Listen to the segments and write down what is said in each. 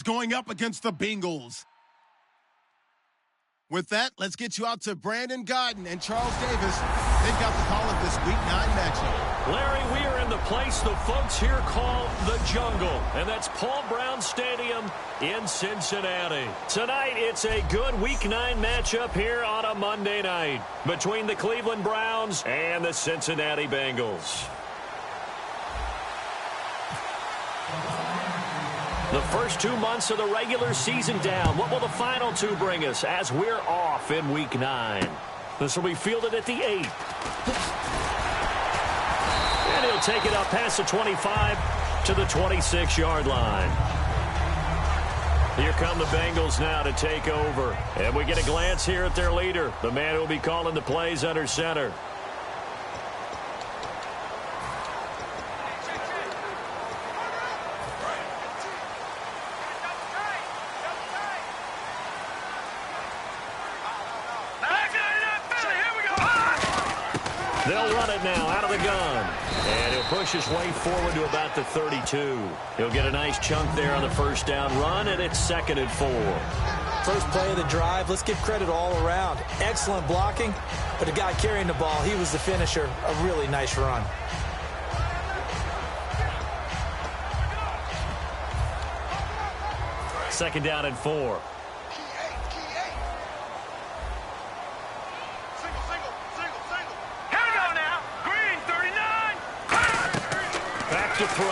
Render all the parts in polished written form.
going up against the Bengals. With that, let's get you out to Brandon Godden and Charles Davis. They've got the call of this Week 9 matchup. Larry, we are in the place the folks here call the Jungle, and that's Paul Brown Stadium in Cincinnati. Tonight, it's a good Week 9 matchup here on a Monday night between the Cleveland Browns and the Cincinnati Bengals. The first 2 months of the regular season down. What will the final 2 bring us as we're off in Week 9? This will be fielded at the 8. And he'll take it up past the 25 to the 26-yard line. Here come the Bengals now to take over. And we get a glance here at their leader, the man who will be calling the plays under center. They'll run it now out of the gun. And he'll push his way forward to about the 32. He'll get a nice chunk there on the first down run, and it's 2nd and 4. First play of the drive, let's give credit all around. Excellent blocking, but the guy carrying the ball, he was the finisher. A really nice run. Second down and 4. To throw.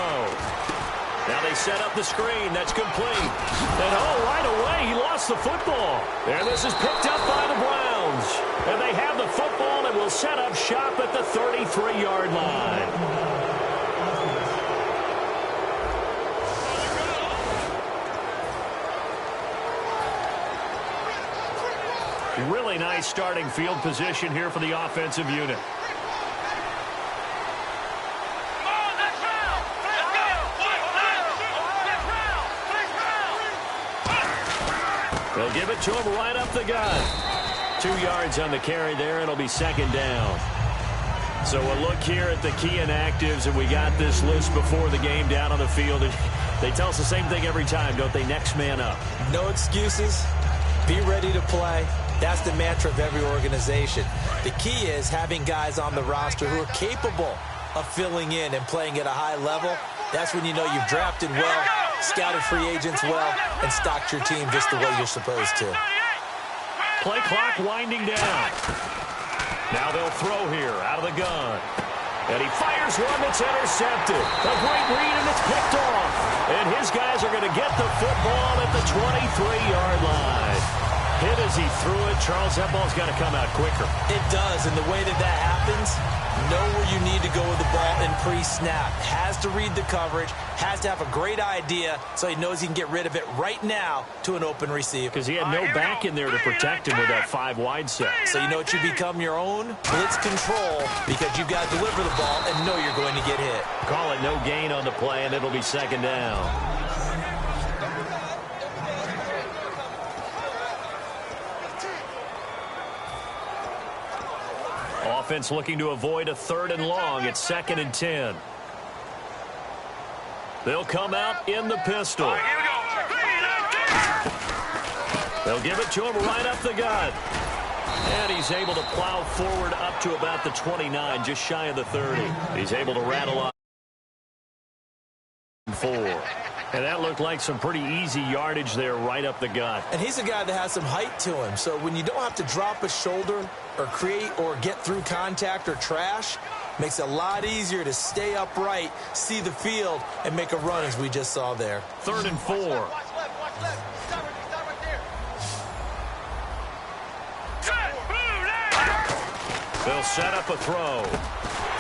Now they set up the screen. That's complete. And right away, he lost the football. And this is picked up by the Browns. And they have the football and will set up shop at the 33-yard line. Really nice starting field position here for the offensive unit. They'll give it to him right up the gut. 2 yards on the carry there. It'll be 2nd down. So a look here at the key inactives, and we got this list before the game down on the field. They tell us the same thing every time, don't they? Next man up. No excuses. Be ready to play. That's the mantra of every organization. The key is having guys on the roster who are capable of filling in and playing at a high level. That's when you know you've drafted well, scouted free agents well, and stocked your team just the way you're supposed to. Play clock winding down. Now they'll throw here out of the gun. And he fires one that's intercepted. A great read, and it's picked off. And his guys are going to get the football at the 23-yard line. Hit as he threw it. Charles, that ball's got to come out quicker. It does, and the way that happens, know where you need to go with the ball in pre-snap. Has to read the coverage, has to have a great idea so he knows he can get rid of it right now to an open receiver. Because he had no back in there to protect him with that 5-wide set. So you know it should become your own blitz control because you've got to deliver the ball and know you're going to get hit. Call it no gain on the play, and it'll be 2nd down. Offense looking to avoid a 3rd and long. It's 2nd and 10. They'll come out in the pistol. They'll give it to him right up the gut. And he's able to plow forward up to about the 29, just shy of the 30. He's able to rattle up 4. And that looked like some pretty easy yardage there right up the gut. And he's a guy that has some height to him. So when you don't have to drop a shoulder or create or get through contact or trash, makes it a lot easier to stay upright, see the field, and make a run as we just saw there. 3rd and 4. They'll set up a throw.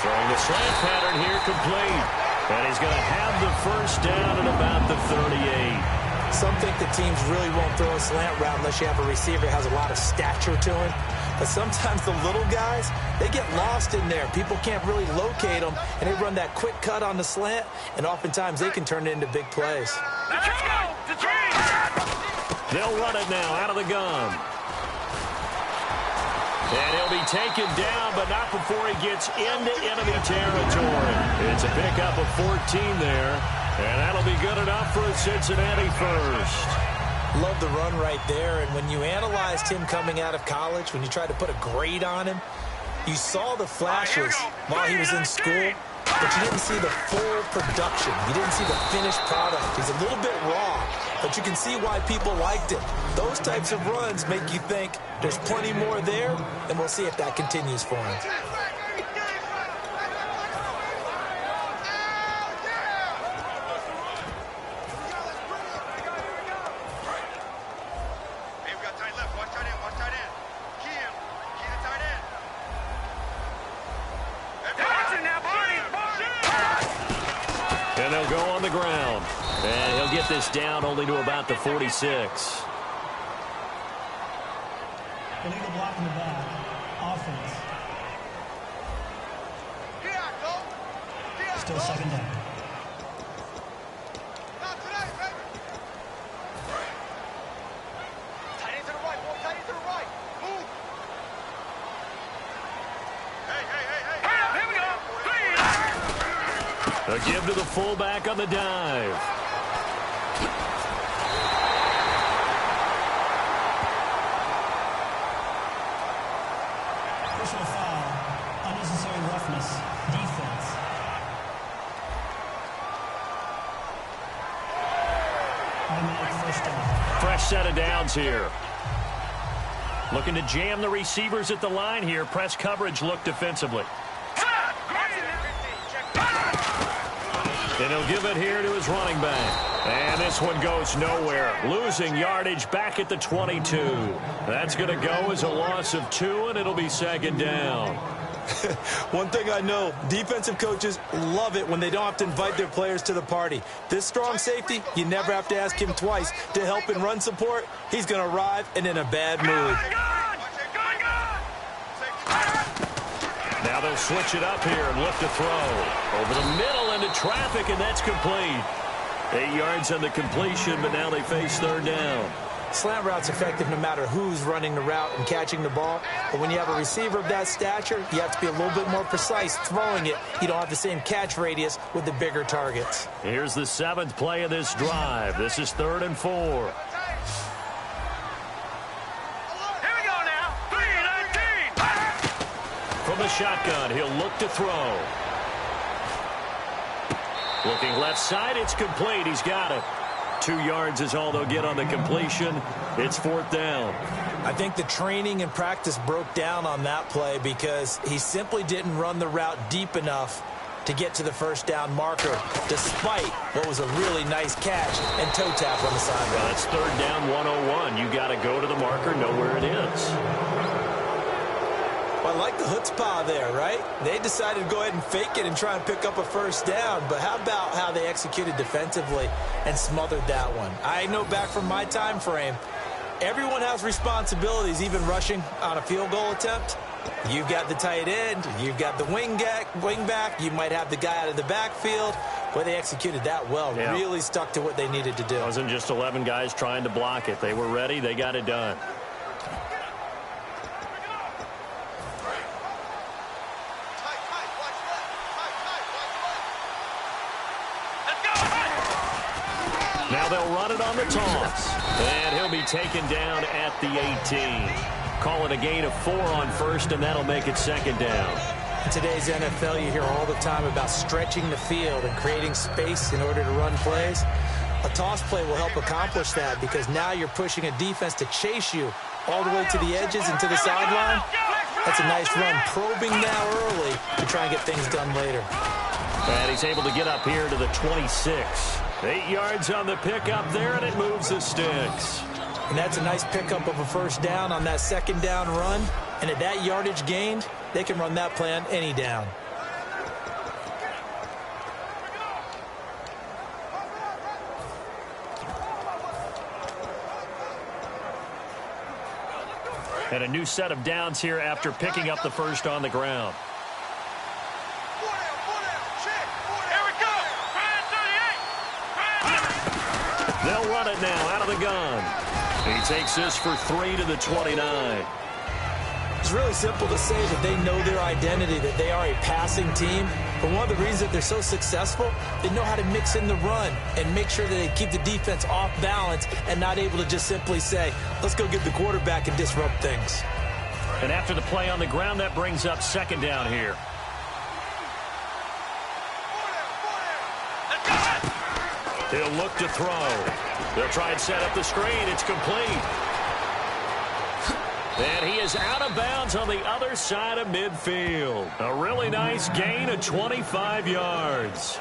Throwing the slant pattern here complete. And he's going to have the first down at about the 38. Some think the teams really won't throw a slant route unless you have a receiver that has a lot of stature to him. But sometimes the little guys, they get lost in there. People can't really locate them, and they run that quick cut on the slant, and oftentimes they can turn it into big plays. They'll run it now out of the gun. And he'll be taken down, but not before he gets into enemy territory. It's a pickup of 14 there, and that'll be good enough for a Cincinnati first. Love the run right there, and when you analyzed him coming out of college, when you tried to put a grade on him, you saw the flashes while he was in school, but you didn't see the full production. You didn't see the finished product. He's a little bit raw, but you can see why people liked him. Those types of runs make you think there's plenty more there, and we'll see if that continues for him. And they'll go on the ground. And he'll get this down only to about the 46. Illegal block in the back. Offense. Still second down. Tight end to the right, boy. Tight end to the right. Move. Hey. Here we go. A give to the fullback on the dive. Personal foul. Unnecessary roughness. Defense. Automatic first down. Fresh set of downs here. Looking to jam the receivers at the line here. Press coverage look defensively. And he'll give it here to his running back. And this one goes nowhere. Losing yardage back at the 22. That's going to go as a loss of 2, and it'll be second down. One thing I know, defensive coaches love it when they don't have to invite their players to the party. This strong safety, you never have to ask him twice to help in run support. He's going to arrive and in a bad mood. Now they'll switch it up here and look to throw. Over the middle into traffic, and that's complete. 8 yards on the completion, but now they face third down. Slant route's effective no matter who's running the route and catching the ball. But when you have a receiver of that stature, you have to be a little bit more precise throwing it. You don't have the same catch radius with the bigger targets. Here's the 7th play of this drive. This is 3rd and 4. From the shotgun, he'll look to throw. Looking left side, it's complete. He's got it. 2 yards is all they'll get on the completion. It's 4th down. I think the training and practice broke down on that play because he simply didn't run the route deep enough to get to the first down marker, despite what was a really nice catch and toe tap on the sideline. Well, that's 3rd down 101. You got to go to the marker, know where it is. Well, I like the chutzpah there, right? They decided to go ahead and fake it and try and pick up a first down, but how about how they executed defensively and smothered that one? I know back from my time frame, everyone has responsibilities, even rushing on a field goal attempt. You've got the tight end, you've got the wing back, you might have the guy out of the backfield. Well, they executed that well, really stuck to what they needed to do. It wasn't just 11 guys trying to block it. They were ready, they got it done. Now they'll run it on the toss. And he'll be taken down at the 18. Call it a gain of 4 on first, and that'll make it 2nd down. In today's NFL, you hear all the time about stretching the field and creating space in order to run plays. A toss play will help accomplish that because now you're pushing a defense to chase you all the way to the edges and to the sideline. That's a nice run, probing now early to try and get things done later. And he's able to get up here to the 26. 8 yards on the pickup there, and it moves the sticks. And that's a nice pickup of a first down on that 2nd down run. And at that yardage gained, they can run that play on any down. And a new set of downs here after picking up the first on the ground. They'll run it now out of the gun. He takes this for 3 to the 29. It's really simple to say that they know their identity, that they are a passing team. But one of the reasons that they're so successful, they know how to mix in the run and make sure that they keep the defense off balance and not able to just simply say, let's go get the quarterback and disrupt things. And after the play on the ground, that brings up second down here. He'll look to throw. They'll try and set up the screen. It's complete. And he is out of bounds on the other side of midfield. A really nice gain of 25 yards.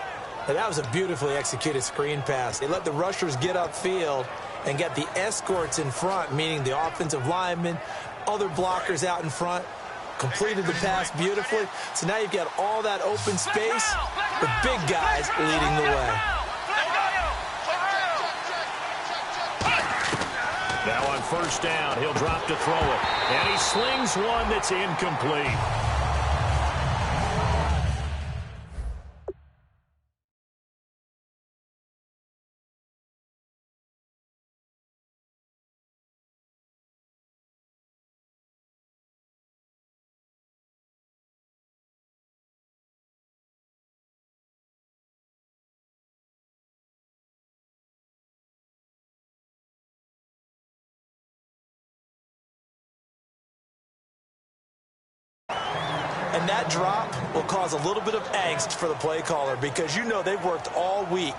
And that was a beautifully executed screen pass. They let the rushers get upfield and get the escorts in front, meaning the offensive linemen, other blockers out in front, completed the pass beautifully. So now you've got all that open space with big guys leading the way. Now on first down, he'll drop to throw it. And he slings one that's incomplete. And that drop will cause a little bit of angst for the play caller because you know they've worked all week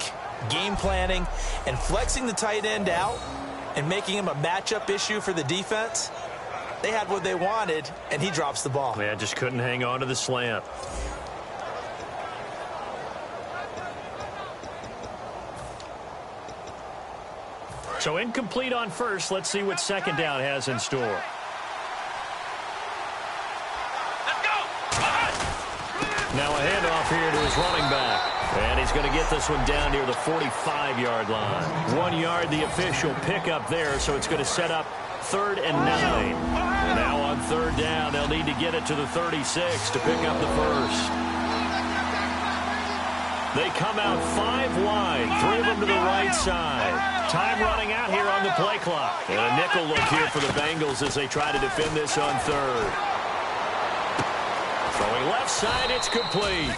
game planning and flexing the tight end out and making him a matchup issue for the defense. They had what they wanted, and he drops the ball. Yeah, just couldn't hang on to the slant. So incomplete on first. Let's see what second down has in store. Now a handoff here to his running back. And he's going to get this one down near the 45-yard line. 1 yard, the official pickup there, so it's going to set up 3rd and 9. Now on third down, they'll need to get it to the 36 to pick up the first. They come out 5 wide, 3 of them to the right side. Time running out here on the play clock. And a nickel look here for the Bengals as they try to defend this on third. Throwing left side, it's complete.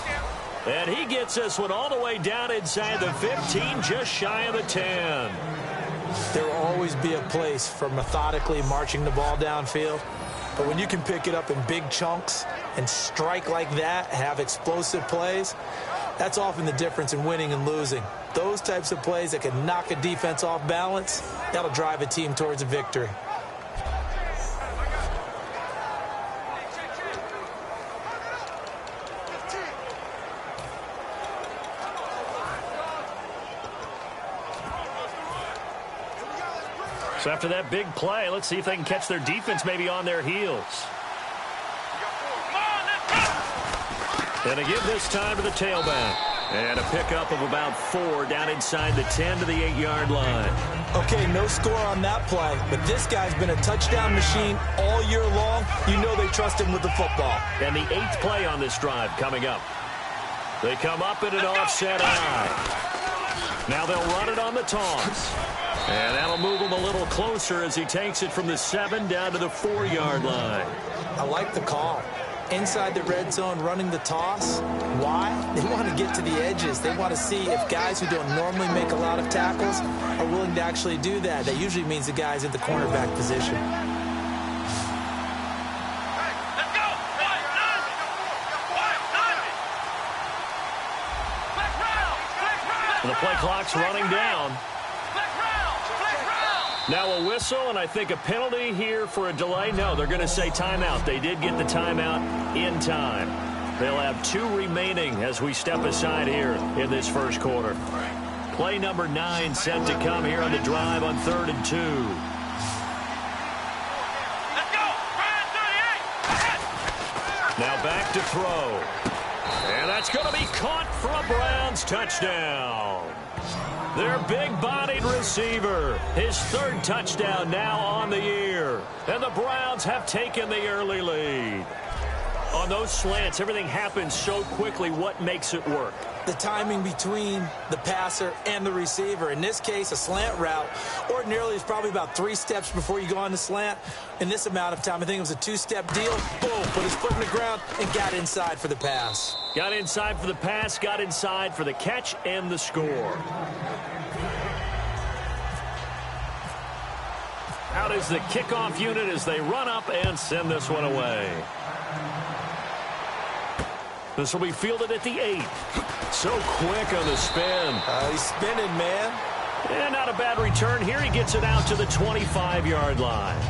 And he gets this one all the way down inside the 15, just shy of the 10. There will always be a place for methodically marching the ball downfield. But when you can pick it up in big chunks and strike like that, have explosive plays, that's often the difference in winning and losing. Those types of plays that can knock a defense off balance, that'll drive a team towards a victory. So after that big play, let's see if they can catch their defense maybe on their heels. And a give this time to the tailback. And a pickup of about 4 down inside the 10 to the 8-yard line. Okay, no score on that play, but this guy's been a touchdown machine all year long. You know they trust him with the football. And the 8th play on this drive coming up. They come up in an offset eye. Now they'll run it on the toss. And that'll move him a little closer as he takes it from the 7 down to the 4-yard line. I like the call. Inside the red zone, running the toss. Why? They want to get to the edges. They want to see if guys who don't normally make a lot of tackles are willing to actually do that. That usually means the guy's at the cornerback position. And the play clock's running down. Now a whistle, and I think a penalty here for a delay. No, they're going to say timeout. They did get the timeout in time. They'll have 2 remaining as we step aside here in this first quarter. Play number 9 set to come here on the drive on 3rd and 2. Now back to throw. And that's going to be caught for a Browns touchdown. Their big-bodied receiver, his 3rd touchdown now on the year. And the Browns have taken the early lead. On those slants, everything happens so quickly. What makes it work? The timing between the passer and the receiver. In this case, a slant route ordinarily is probably about 3 steps before you go on the slant. In this amount of time, I think it was a 2-step deal. Boom, put his foot in the ground and got inside for the pass. Got inside for the pass, got inside for the catch and the score. Out is the kickoff unit as they run up and send this one away. This will be fielded at the 8. So quick on the spin. He's spinning, man. And not a bad return here. He gets it out to the 25-yard line.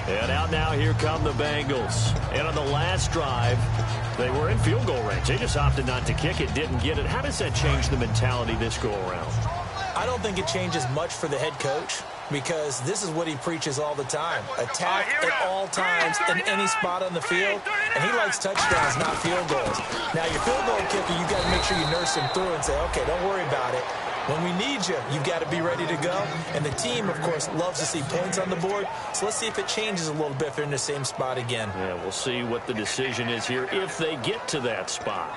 And out now, here come the Bengals. And on the last drive, they were in field goal range. They just opted not to kick it, didn't get it. How does that change the mentality this go-around? I don't think it changes much for the head coach because this is what he preaches all the time. Attack at all times in any spot on the field, and he likes touchdowns, not field goals. Now, your field goal kicker, you've got to make sure you nurse him through and say, okay, don't worry about it. When we need you, you've got to be ready to go. And the team, of course, loves to see points on the board. So let's see if it changes a little bit if they're in the same spot again. Yeah, we'll see what the decision is here if they get to that spot.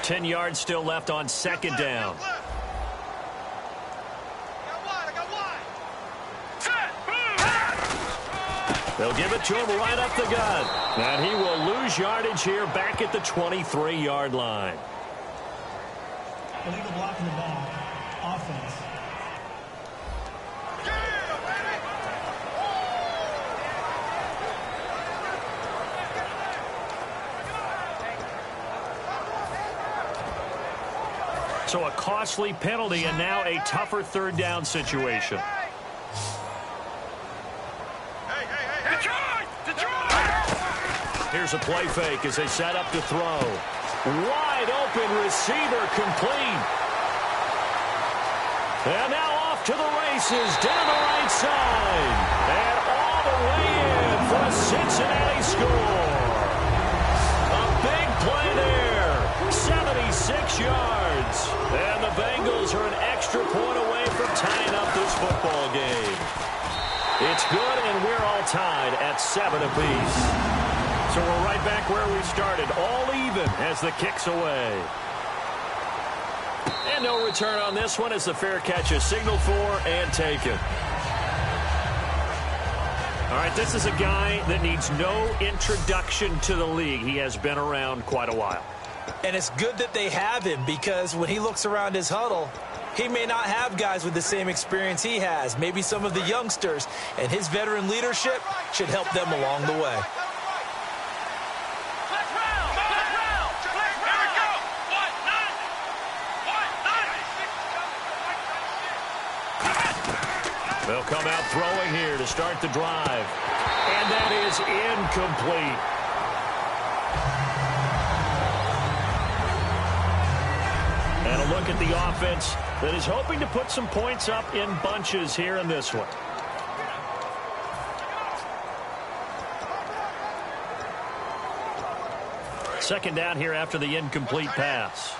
10 yards still left on second down. They'll give it to him right up the gut. And he will lose yardage here back at the 23-yard line. Illegal block in the back. Offense. So a costly penalty and now a tougher third down situation. Here's a play fake as they set up to throw. Wide open receiver complete. And now off to the races down the right side. And all the way in for a Cincinnati score. A big play there. 76 yards. And the Bengals are an extra point away from tying up this football game. It's good, and we're all tied at 7 apiece. So we're right back where we started, all even as the kick's away. And no return on this one as the fair catch is signaled for and taken. All right, this is a guy that needs no introduction to the league. He has been around quite a while. And it's good that they have him because when he looks around his huddle, he may not have guys with the same experience he has, maybe some of the youngsters, and his veteran leadership should help them along the way. They'll come out throwing here to start the drive. And that is incomplete. And a look at the offense that is hoping to put some points up in bunches here in this one. Second down here after the incomplete pass.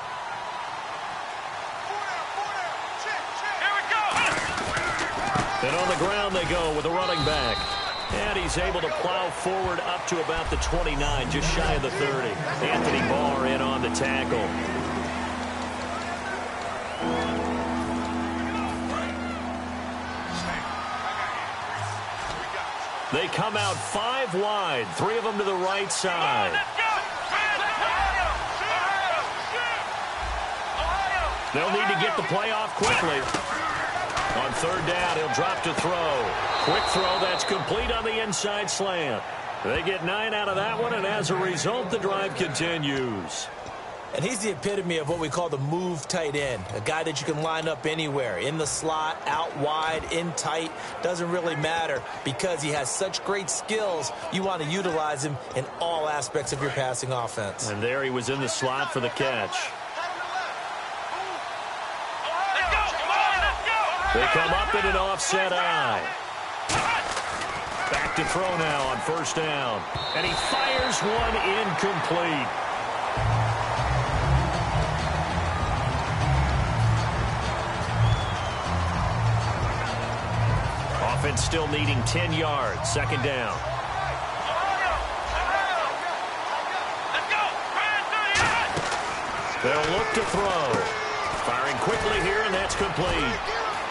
And on the ground they go with a running back. And he's able to plow forward up to about the 29, just shy of the 30. Anthony Barr in on the tackle. They come out 5 wide, 3 of them to the right side. They'll need to get the play off quickly. On third down, he'll drop to throw. Quick throw, that's complete on the inside slant. They get 9 out of that one, and as a result, the drive continues. And he's the epitome of what we call the move tight end, a guy that you can line up anywhere, in the slot, out wide, in tight, doesn't really matter because he has such great skills. You want to utilize him in all aspects of your passing offense. And there he was in the slot for the catch. They come up in an offset eye. Back to throw now on first down. And he fires one incomplete. offense still needing 10 yards. Second down. They'll look to throw. Firing quickly here, and that's complete.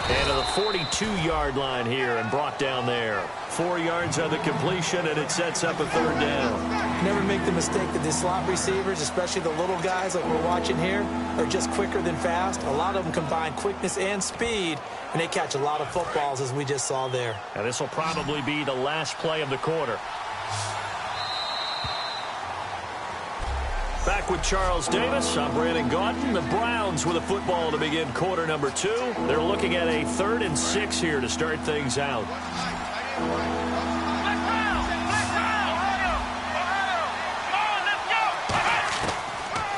And to the 42-yard line here and brought down there. 4 yards on the completion, and it sets up a third down. Never make the mistake that the slot receivers, especially the little guys like we're watching here, are just quicker than fast. A lot of them combine quickness and speed, and they catch a lot of footballs, as we just saw there. And this will probably be the last play of the quarter. Back with Charles Davis. I'm Brandon Gaudin. The Browns with a football to begin quarter number 2. They're looking at a 3rd and 6 here to start things out.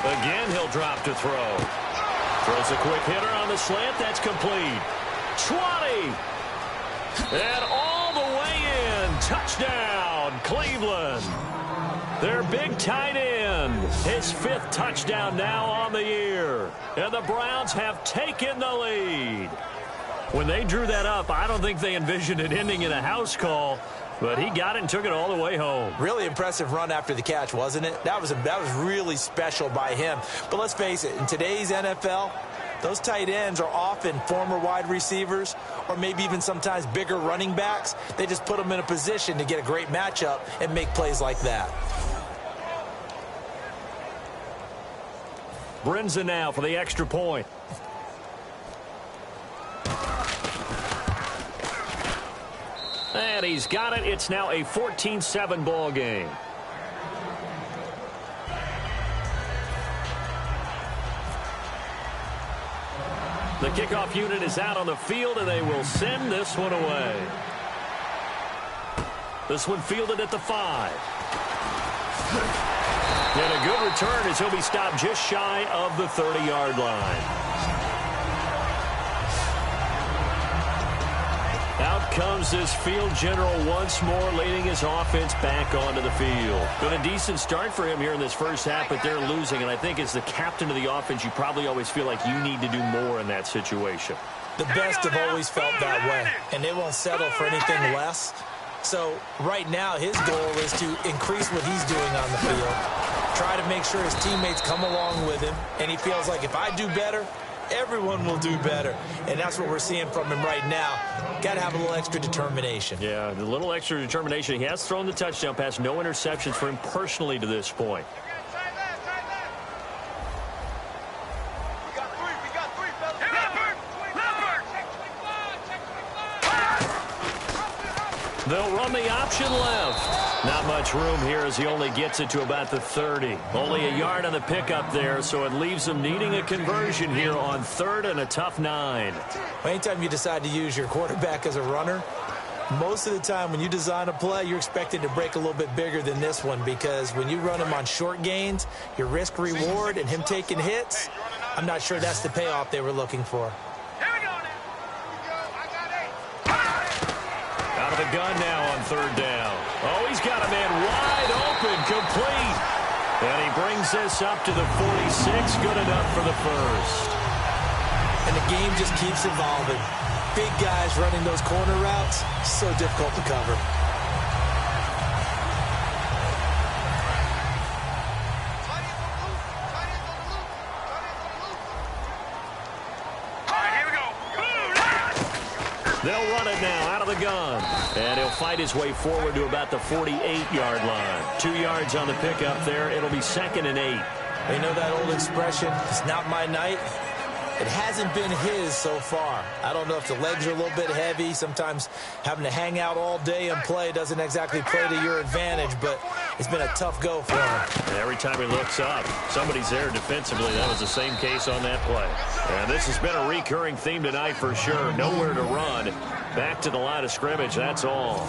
Again, he'll drop to throw. Throws a quick hitter on the slant. That's complete. 20. And all the way in. Touchdown, Cleveland. Their big tight end, his 5th touchdown now on the year. And the Browns have taken the lead. When they drew that up, I don't think they envisioned it ending in a house call, but he got it and took it all the way home. Really impressive run after the catch, wasn't it? That was really special by him. But let's face it, in today's NFL, those tight ends are often former wide receivers or maybe even sometimes bigger running backs. They just put them in a position to get a great matchup and make plays like that. Brinza now for the extra point. And he's got it. It's now a 14-7 ball game. The kickoff unit is out on the field, and they will send this one away. This one fielded at the 5. And a good return as he'll be stopped just shy of the 30-yard line. Out comes this field general once more, leading his offense back onto the field. Been a decent start for him here in this first half, but they're losing. And I think as the captain of the offense, you probably always feel like you need to do more in that situation. The best have always felt that way, and they won't settle for anything less. So right now his goal is to increase what he's doing on the field, try to make sure his teammates come along with him, and he feels like if I do better, everyone will do better. And that's what we're seeing from him right now. Got to have a little extra determination. Yeah, the little extra determination. He has thrown the touchdown pass. No interceptions for him personally to this point. They'll run the option left. Not much room here as he only gets it to about the 30. Only a yard on the pickup there, so it leaves him needing a conversion here on 3rd and a tough 9. Anytime you decide to use your quarterback as a runner, most of the time when you design a play, you're expected to break a little bit bigger than this one, because when you run him on short gains, your risk-reward and him taking hits, I'm not sure that's the payoff they were looking for. Out of the gun now on 3rd down. Oh, he's got a man wide open, complete. And he brings this up to the 46, good enough for the first. And the game just keeps evolving. Big guys running those corner routes, so difficult to cover. They'll run it now out of the gun. And he'll fight his way forward to about the 48-yard line. 2 yards on the pickup there. It'll be 2nd and 8. You know that old expression, it's not my night? It hasn't been his so far. I don't know if the legs are a little bit heavy. Sometimes having to hang out all day and play doesn't exactly play to your advantage, but it's been a tough go for him. And every time he looks up, somebody's there defensively. That was the same case on that play. And this has been a recurring theme tonight for sure. Nowhere to run. Back to the line of scrimmage, that's all.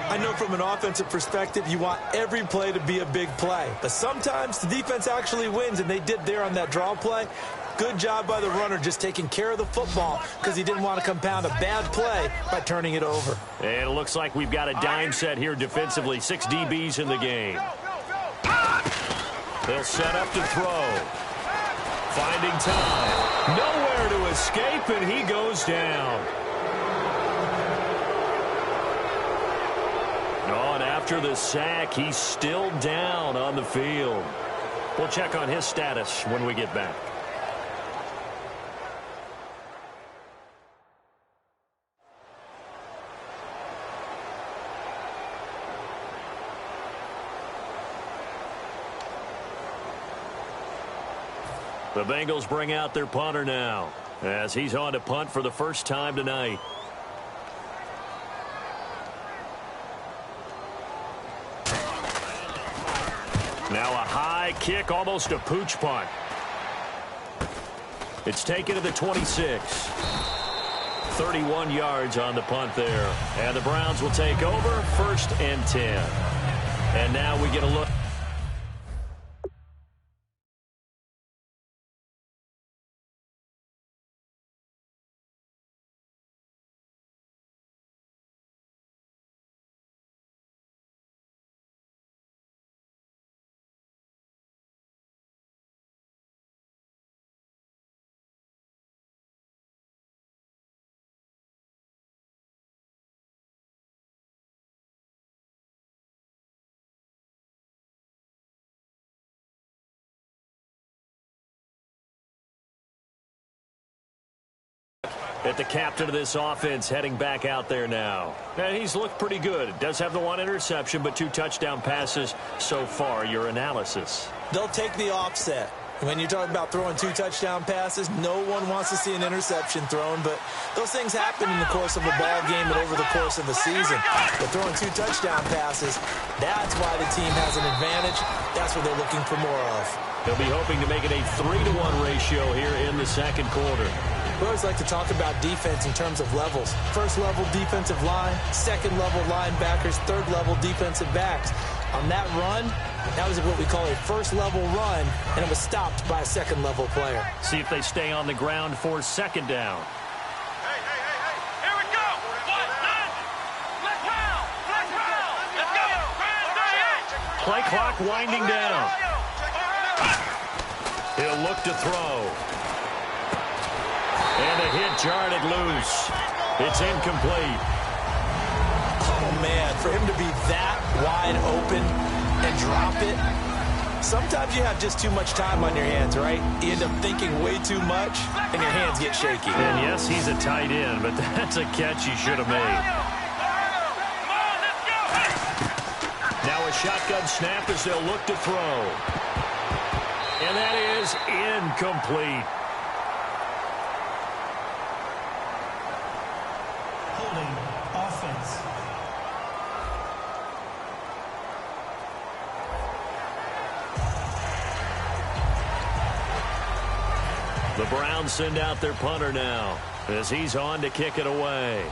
I know from an offensive perspective, you want every play to be a big play. But sometimes the defense actually wins, and they did there on that draw play. Good job by the runner just taking care of the football because he didn't want to compound a bad play by turning it over. And it looks like we've got a dime set here defensively. 6 DBs in the game. They'll set up to throw. Finding time. Nowhere to escape, and he goes down. after the sack, he's still down on the field. We'll check on his status when we get back. The Bengals bring out their punter now as he's on to punt for the first time tonight. Now a high kick, almost a pooch punt. It's taken to the 26. 31 yards on the punt there. And the Browns will take over 1st and 10. And now we get a look. At the captain of this offense heading back out there now. And he's looked pretty good. Does have the 1 interception, but 2 touchdown passes so far. Your analysis? They'll take the offset. When you're talking about throwing 2 touchdown passes, no one wants to see an interception thrown, but those things happen in the course of a ball game and over the course of a season. But throwing 2 touchdown passes, that's why the team has an advantage. That's what they're looking for more of. They'll be hoping to make it a 3-to-1 ratio here in the second quarter. We always like to talk about defense in terms of levels. First level defensive line, second level linebackers, third level defensive backs. On that run, that was what we call a first level run, and it was stopped by a second level player. See if they stay on the ground for 2nd down. Hey, here we go. Let's pound. Let's go. Play clock winding down. He'll look to throw. And a hit jarred it loose. It's incomplete. Oh, man, for him to be that wide open and drop it. Sometimes you have just too much time on your hands, right? You end up thinking way too much, and your hands get shaky. And yes, he's a tight end, but that's a catch he should have made. Now a shotgun snap as they'll look to throw. And that is incomplete. Holding offense. The Browns send out their punter now as he's on to kick it away.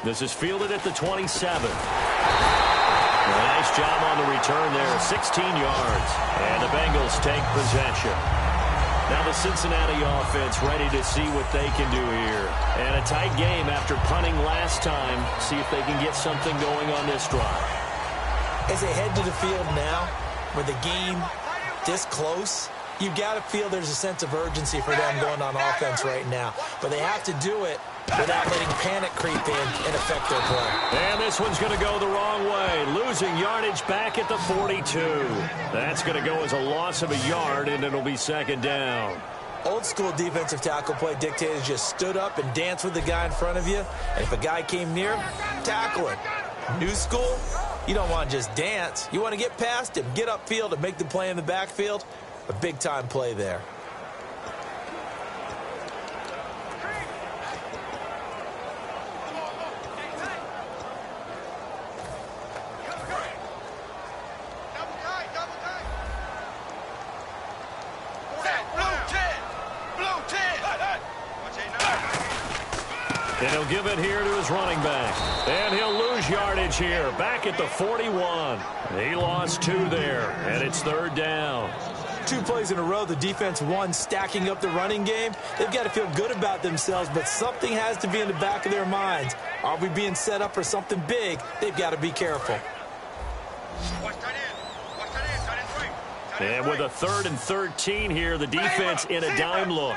This is fielded at the 27. Nice job on the return there, 16 yards. And the Bengals take possession. Now the Cincinnati offense ready to see what they can do here. And a tight game after punting last time. See if they can get something going on this drive. As they head to the field now, with the game this close, you've got to feel there's a sense of urgency for them going on offense right now. But they have to do it without letting panic creep in and affect their play. And this one's going to go the wrong way. Losing yardage back at the 42. That's going to go as a loss of a yard, and it'll be 2nd down. Old school defensive tackle play dictators just stood up and danced with the guy in front of you. And if a guy came near, tackle him. New school, you don't want to just dance. You want to get past him, get upfield, and make the play in the backfield. A big-time play there. And he'll give it here to his running back. And he'll lose yardage here, back at the 41. He lost 2 there, and it's 3rd down. 2 plays in a row, the defense won, stacking up the running game. They've got to feel good about themselves, but something has to be in the back of their minds. Are we being set up for something big? They've got to be careful. Watch tight end. Watch tight end. Tight end 3. And with a 3rd and 13 here, the defense in a dime look.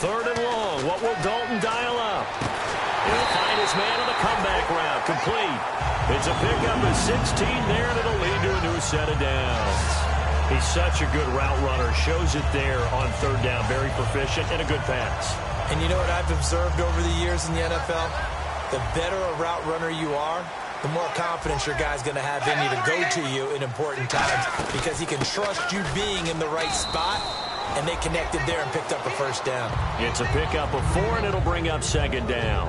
3rd and long. What will Dalton dial up? He'll find his man on the comeback route. Complete. It's a pickup of 16 there, and it'll lead to a new set of downs. He's such a good route runner. Shows it there on 3rd down. Very proficient and a good pass. And you know what I've observed over the years in the NFL? The better a route runner you are, the more confidence your guy's going to have in you to go to you in important times because he can trust you being in the right spot, and they connected there and picked up a 1st down. It's a pickup of 4, and it'll bring up 2nd down.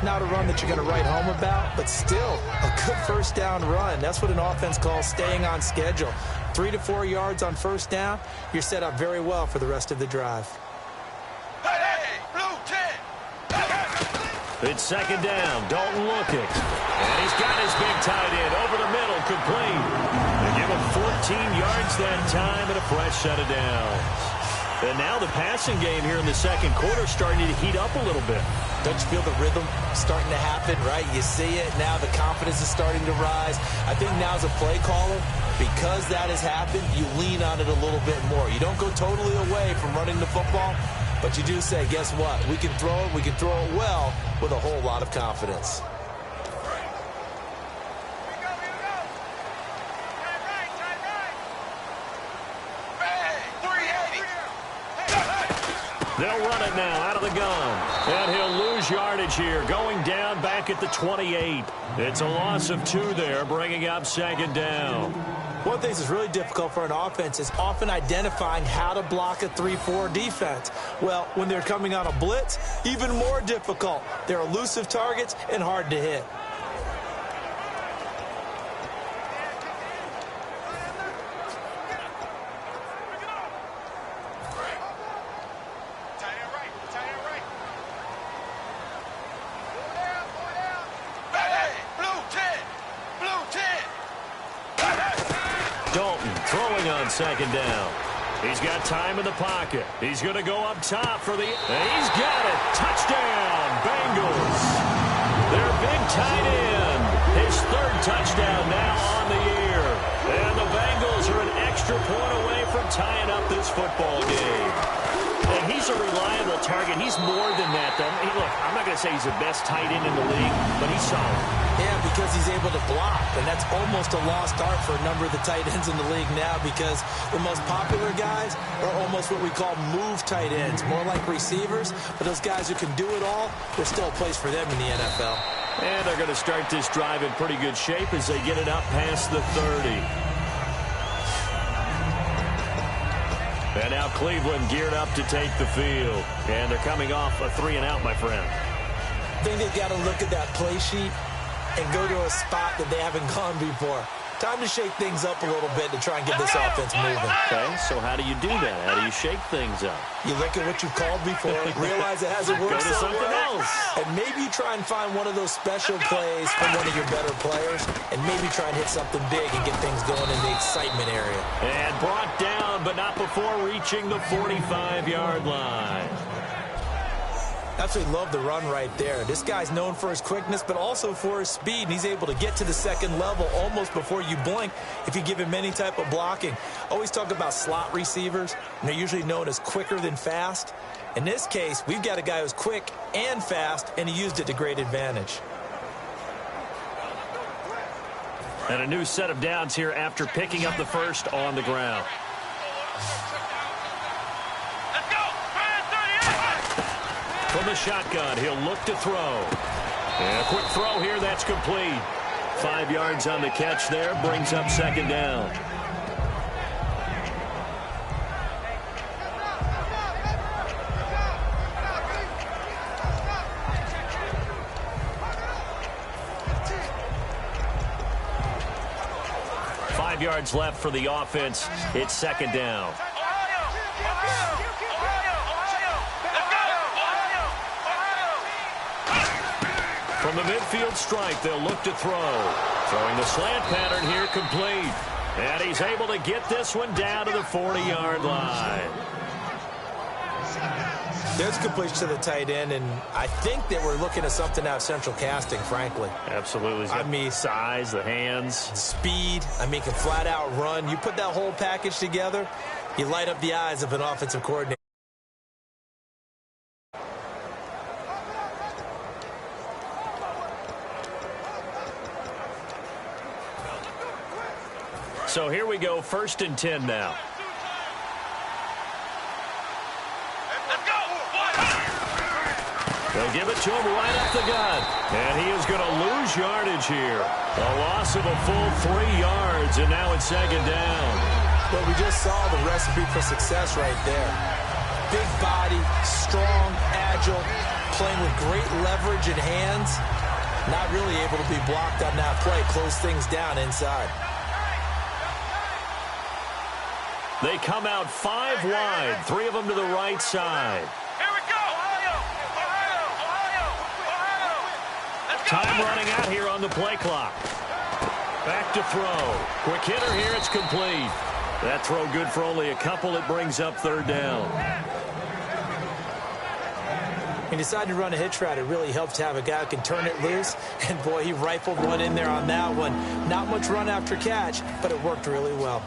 Not a run that you're going to write home about, but still a good 1st down run. That's what an offense calls staying on schedule. 3 to 4 yards on 1st down, you're set up very well for the rest of the drive. It's 2nd down. Dalton looking. And he's got his big tight end over the middle, complete. They give him 14 yards that time and a fresh set of downs. And now the passing game here in the 2nd quarter starting to heat up a little bit. Don't you feel the rhythm starting to happen, right? You see it. Now the confidence is starting to rise. I think now as a play caller, because that has happened, you lean on it a little bit more. You don't go totally away from running the football, but you do say, guess what? We can throw it well with a whole lot of confidence. They'll run it now out of the gun. And he'll lose yardage here, going down back at the 28. It's a loss of 2 there, bringing up 2nd down. One of the things that's really difficult for an offense is often identifying how to block a 3-4 defense. Well, when they're coming on a blitz, even more difficult. They're elusive targets and hard to hit. Dalton throwing on 2nd down. He's got time in the pocket. He's going to go up top for the... And he's got it. Touchdown, Bengals. Their big tight end. His 3rd touchdown now on the year. And the Bengals are an extra point away from tying up this football game. And he's a reliable target. He's more than that, though. Hey, look, I'm not going to say he's the best tight end in the league, but he's solid. Yeah, because he's able to block, and that's almost a lost art for a number of the tight ends in the league now because the most popular guys are almost what we call move tight ends, more like receivers, but those guys who can do it all, there's still a place for them in the NFL. And they're going to start this drive in pretty good shape as they get it up past the 30. And now Cleveland geared up to take the field. And they're coming off a 3-and-out, my friend. I think they've got to look at that play sheet and go to a spot that they haven't gone before. Time to shake things up a little bit to try and get this offense moving. Okay, so how do you do that? How do you shake things up? You look at what you've called before, realize it hasn't worked Go to something else. and maybe you try and find one of those special plays from one of your better players, and maybe try and hit something big and get things going in the excitement area. And brought down, but not before reaching the 45-yard line. Absolutely love the run right there. This guy's known for his quickness, but also for his speed, and he's able to get to the 2nd level almost before you blink if you give him any type of blocking. Always talk about slot receivers, and they're usually known as quicker than fast. In this case, we've got a guy who's quick and fast, and he used it to great advantage. And a new set of downs here after picking up the 1st on the ground. From the shotgun, he'll look to throw. And a quick throw here, that's complete. 5 yards on the catch there, brings up 2nd down. Five yards left for the offense. It's 2nd down. From the midfield strike, they'll look to throw. Throwing the slant pattern here, complete. And he's able to get this one down to the 40-yard line. There's a completion to the tight end, and I think that we're looking at something out of central casting, frankly. Absolutely. I mean, size, the hands. Speed. I mean, can flat out run. You put that whole package together, you light up the eyes of an offensive coordinator. So here we go, 1st and 10 now. They'll give it to him right up the gut. And he is going to lose yardage here. A loss of a full 3 yards, and now it's 2nd down. Well, we just saw the recipe for success right there. Big body, strong, agile, playing with great leverage in hands. Not really able to be blocked on that play. Close things down inside. They come out 5 wide, 3 of them to the right side. Time running out here on the play clock. Back to throw. Quick hitter here. It's complete. That throw good for only a couple. It brings up 3rd down. He decided to run a hitch route. It really helps to have a guy who can turn it loose. And, boy, he rifled one in there on that one. Not much run after catch, but it worked really well.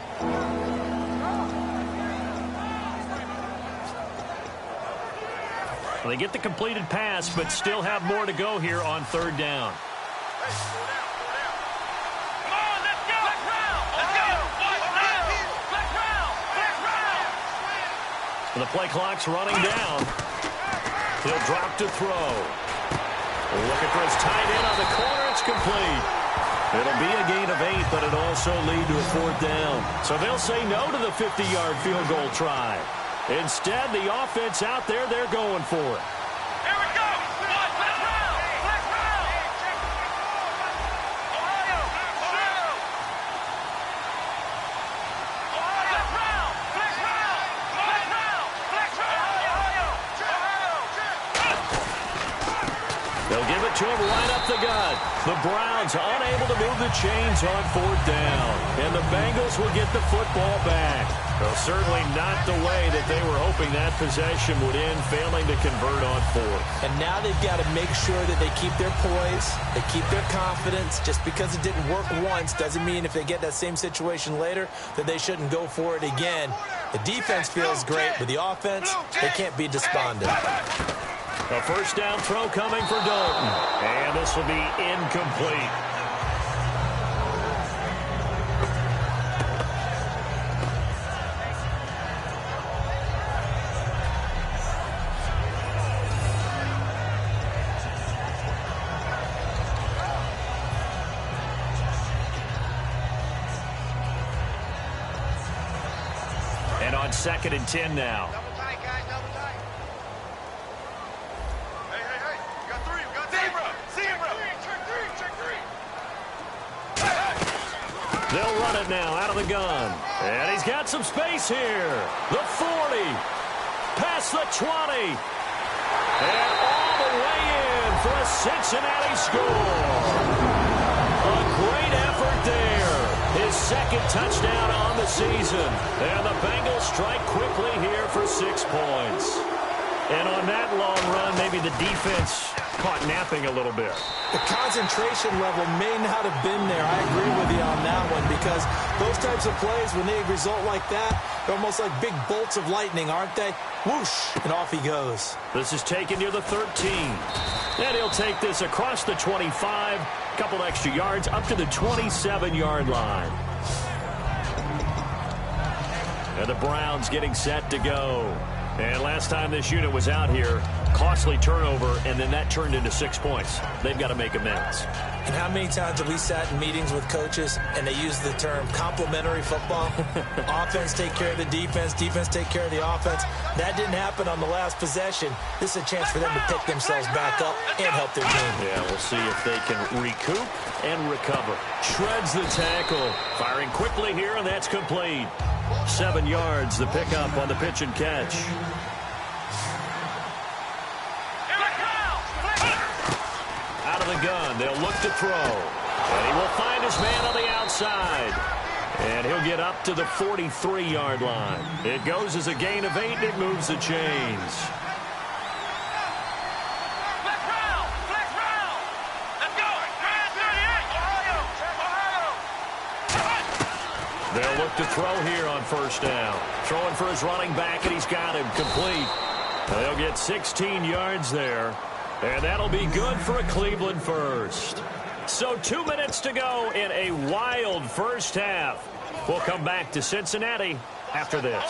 They get the completed pass, but still have more to go here on 3rd down. The play clock's running down. He'll drop to throw. Looking for his tight end on the corner. It's complete. It'll be a gain of 8, but it'll also lead to a 4th down. So they'll say no to the 50-yard field goal try. Instead, the offense out there, they're going for it. Here we go. Black round. Ohio. They'll give it to him right up the gut. The Browns unable to move the chains on 4th down. And the Bengals will get the football back. Well, certainly not the way that they were hoping that possession would end, failing to convert on 4th. And now they've got to make sure that they keep their poise, they keep their confidence. Just because it didn't work once doesn't mean if they get that same situation later that they shouldn't go for it again. The defense feels great, but the offense, they can't be despondent. A 1st down throw coming for Dalton. And this will be incomplete. And on 2nd and 10 now. They'll run it now out of the gun. And he's got some space here. The 40. Past the 20. And all the way in for a Cincinnati score. A great effort there. His 2nd touchdown on the season. And the Bengals strike quickly here for 6 points. And on that long run, maybe the defense caught napping a little bit. The concentration level may not have been there. I agree with you on that one, because those types of plays, when they result like that, they're almost like big bolts of lightning, aren't they? Whoosh, and off he goes. This is taken near the 13. And he'll take this across the 25, a couple extra yards, up to the 27-yard line. And the Browns getting set to go. And last time this unit was out here, costly turnover, and then that turned into 6 points. They've got to make amends. And how many times have we sat in meetings with coaches and they use the term complementary football? Offense take care of the defense, defense take care of the offense. That didn't happen on the last possession. This is a chance for them to pick themselves back up and help their team. Yeah, we'll see if they can recoup and recover. Shreds the tackle. Firing quickly here, and that's complete. 7 yards, the pickup on the pitch and catch. Out of the gun, they'll look to throw. And he will find his man on the outside. And he'll get up to the 43-yard line. It goes as a gain of 8, and it moves the chains. They'll look to throw here on first down. Throwing for his running back, and he's got him complete. They'll get 16 yards there, and that'll be good for a Cleveland first. So 2 minutes to go in a wild first half. We'll come back to Cincinnati after this.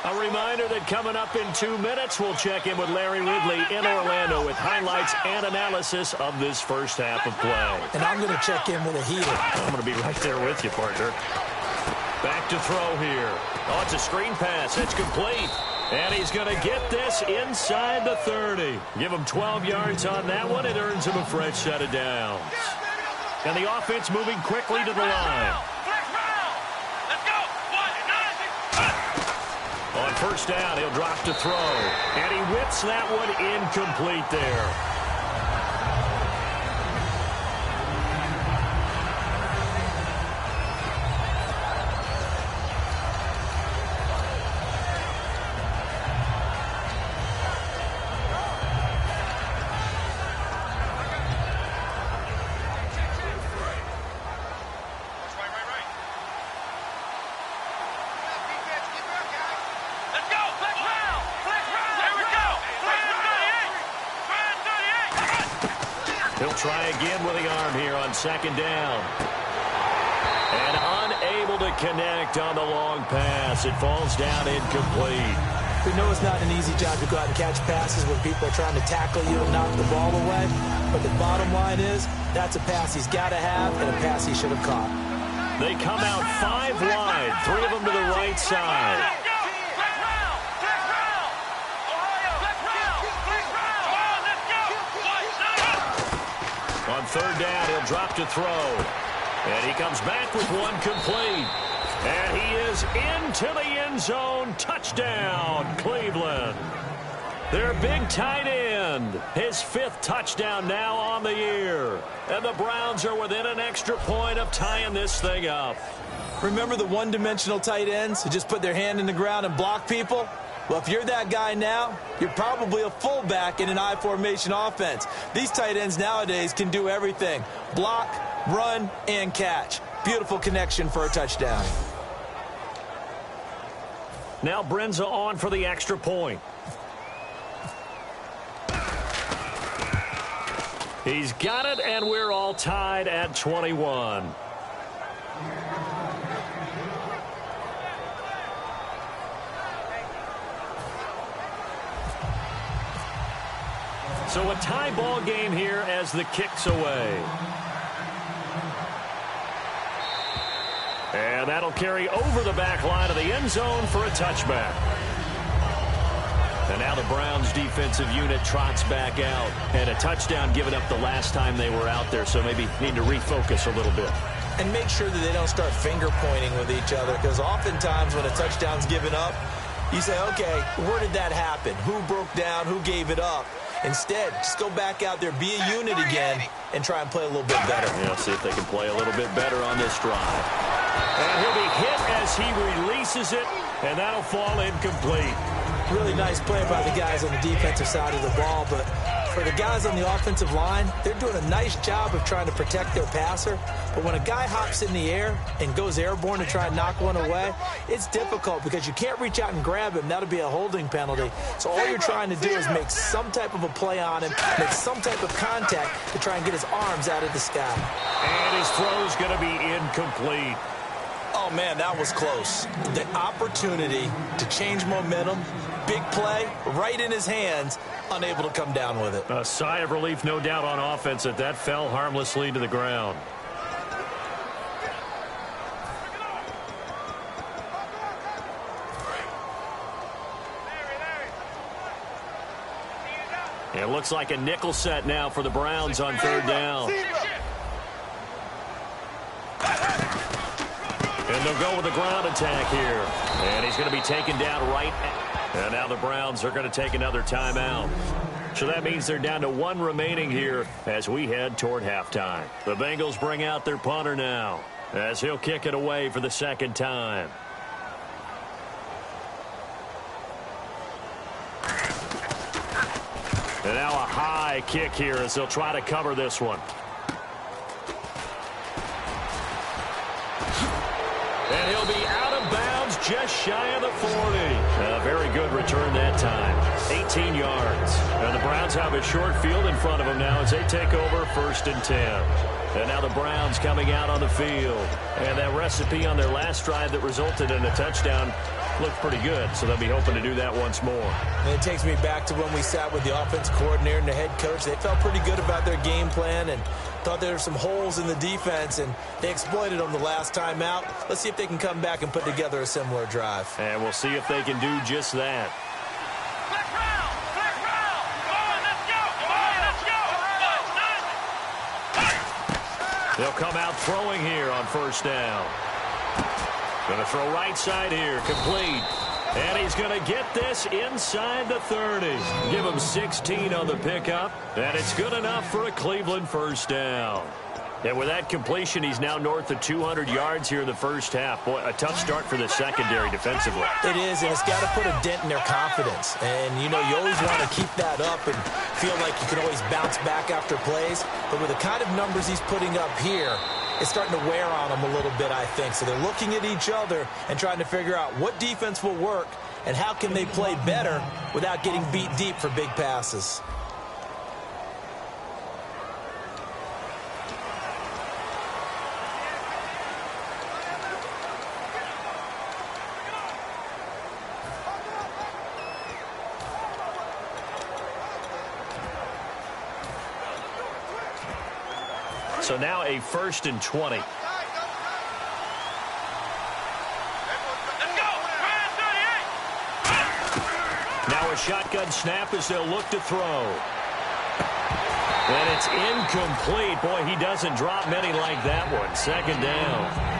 A reminder that coming up in 2 minutes, we'll check in with Larry Ridley in Orlando with highlights and analysis of this first half of play. And I'm going to check in with a heater. I'm going to be right there with you, partner. Back to throw here. Oh, it's a screen pass. It's complete. And he's going to get this inside the 30. Give him 12 yards on that one. It earns him a fresh set of downs. And the offense moving quickly to the line. On first down, he'll drop to throw. And he whips that one incomplete there. He'll try again with the arm here on second down. And unable to connect on the long pass. It falls down incomplete. We know it's not an easy job to go out and catch passes when people are trying to tackle you and knock the ball away. But the bottom line is, that's a pass he's got to have and a pass he should have caught. They come out 5 wide, 3 of them to the right side. On third down, he'll drop to throw. And he comes back with one complete. And he is into the end zone. Touchdown, Cleveland. Their big tight end. His 5th touchdown now on the year. And the Browns are within an extra point of tying this thing up. Remember the one-dimensional tight ends who just put their hand in the ground and block people? Well, if you're that guy now, you're probably a fullback in an I-formation offense. These tight ends nowadays can do everything. Block, run, and catch. Beautiful connection for a touchdown. Now Brenza on for the extra point. He's got it, and we're all tied at 21. So a tie ball game here as the kick's away. And that'll carry over the back line of the end zone for a touchback. And now the Browns defensive unit trots back out. And a touchdown given up the last time they were out there, so maybe need to refocus a little bit. And make sure that they don't start finger pointing with each other, because oftentimes when a touchdown's given up, you say, okay, where did that happen? Who broke down? Who gave it up? Instead, just go back out there, be a unit again, and try and play a little bit better. Yeah, see if they can play a little bit better on this drive. And he'll be hit as he releases it, and that'll fall incomplete. Really nice play by the guys on the defensive side of the ball, but for the guys on the offensive line, they're doing a nice job of trying to protect their passer. But when a guy hops in the air and goes airborne to try and knock one away, it's difficult because you can't reach out and grab him. That'll be a holding penalty. So all you're trying to do is make some type of a play on him, make some type of contact to try and get his arms out of the sky. And his throw's going to be incomplete. Oh, man, that was close. The opportunity to change momentum, big play, right in his hands, unable to come down with it. A sigh of relief, no doubt, on offense that fell harmlessly to the ground. It looks like a nickel set now for the Browns on third down. And they'll go with a ground attack here. And he's going to be taken down right. And now the Browns are going to take another timeout. So that means they're down to 1 remaining here as we head toward halftime. The Bengals bring out their punter now as he'll kick it away for the second time. And now a high kick here as they'll try to cover this one. just shy of the 40. A very good return that time. 18 yards. And the Browns have a short field in front of them now as they take over 1st and 10. And now the Browns coming out on the field. And that recipe on their last drive that resulted in a touchdown looked pretty good, so they'll be hoping to do that once more. And it takes me back to when we sat with the offense coordinator and the head coach. They felt pretty good about their game plan and thought there were some holes in the defense, and they exploited them the last time out. Let's see if they can come back and put together a similar drive. And we'll see if they can do just that. Flex round! Flex round! Come on, let's go! Come on, let's go! They'll come out throwing here on 1st down. Going to throw right side here, complete. And he's going to get this inside the 30. Give him 16 on the pickup, and it's good enough for a Cleveland 1st down. And with that completion, he's now north of 200 yards here in the 1st half. Boy, a tough start for the secondary defensively. It is, and it's got to put a dent in their confidence. And, you know, you always want to keep that up and feel like you can always bounce back after plays. But with the kind of numbers he's putting up here, it's starting to wear on them a little bit, I think. So they're looking at each other and trying to figure out what defense will work and how can they play better without getting beat deep for big passes. So now a 1st and 20. Let's go! Now a shotgun snap as they'll look to throw. And it's incomplete. Boy, he doesn't drop many like that one. 2nd down.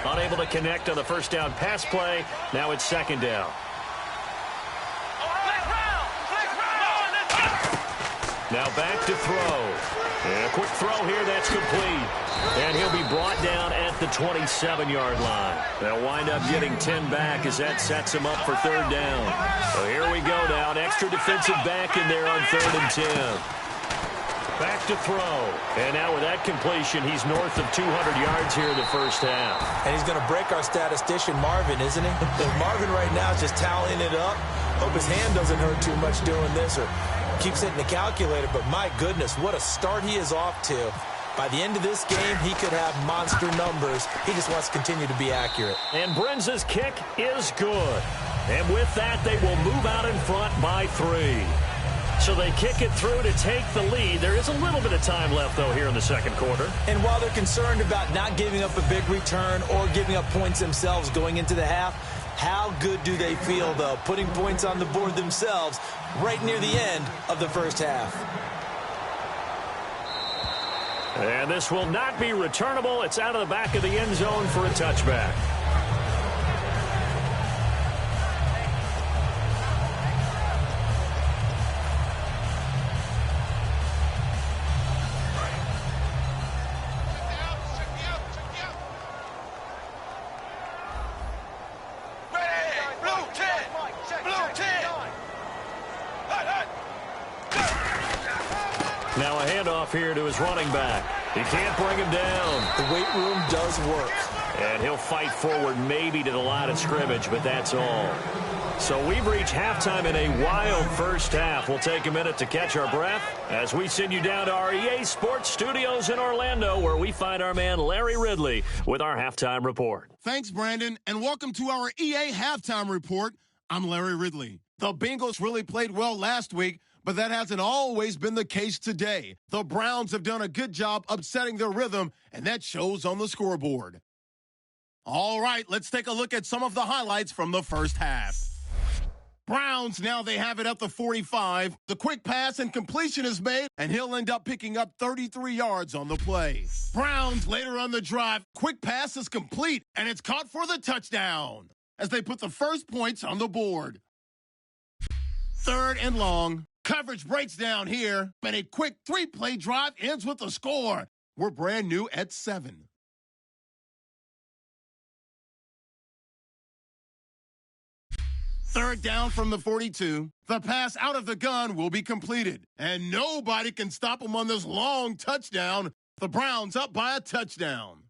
Unable to connect on the 1st down pass play. Now it's 2nd down. Now back to throw. And a quick throw here, that's complete. And he'll be brought down at the 27-yard line. They'll wind up getting 10 back as that sets him up for 3rd down. So here we go now. An extra defensive back in there on 3rd and 10. Back to throw. And now with that completion, he's north of 200 yards here in the 1st half. And he's going to break our statistician, Marvin, isn't he? Marvin right now is just tallying it up. Hope his hand doesn't hurt too much doing this or keeps hitting the calculator. But my goodness, what a start he is off to. By the end of this game, he could have monster numbers. He just wants to continue to be accurate. And Brenza's kick is good. And with that, they will move out in front by 3. So they kick it through to take the lead. There is a little bit of time left, though, here in the 2nd quarter. And while they're concerned about not giving up a big return or giving up points themselves going into the half, how good do they feel, though, putting points on the board themselves right near the end of the 1st half? And this will not be returnable. It's out of the back of the end zone for a touchback. Now a handoff here to his running back. He can't bring him down. The weight room does work. And he'll fight forward maybe to the line of scrimmage, but that's all. So we've reached halftime in a wild 1st half. We'll take a minute to catch our breath as we send you down to our EA Sports Studios in Orlando, where we find our man Larry Ridley with our halftime report. Thanks, Brandon, and welcome to our EA Halftime Report. I'm Larry Ridley. The Bengals really played well last week, but that hasn't always been the case today. The Browns have done a good job upsetting their rhythm, and that shows on the scoreboard. All right, let's take a look at some of the highlights from the 1st half. Browns, now they have it at the 45. The quick pass and completion is made, and he'll end up picking up 33 yards on the play. Browns, later on the drive, quick pass is complete, and it's caught for the touchdown as they put the first points on the board. 3rd and long. Coverage breaks down here, and a quick 3-play drive ends with a score. We're brand new at 7. Third down from the 42. The pass out of the gun will be completed. And nobody can stop them on this long touchdown. The Browns up by a touchdown.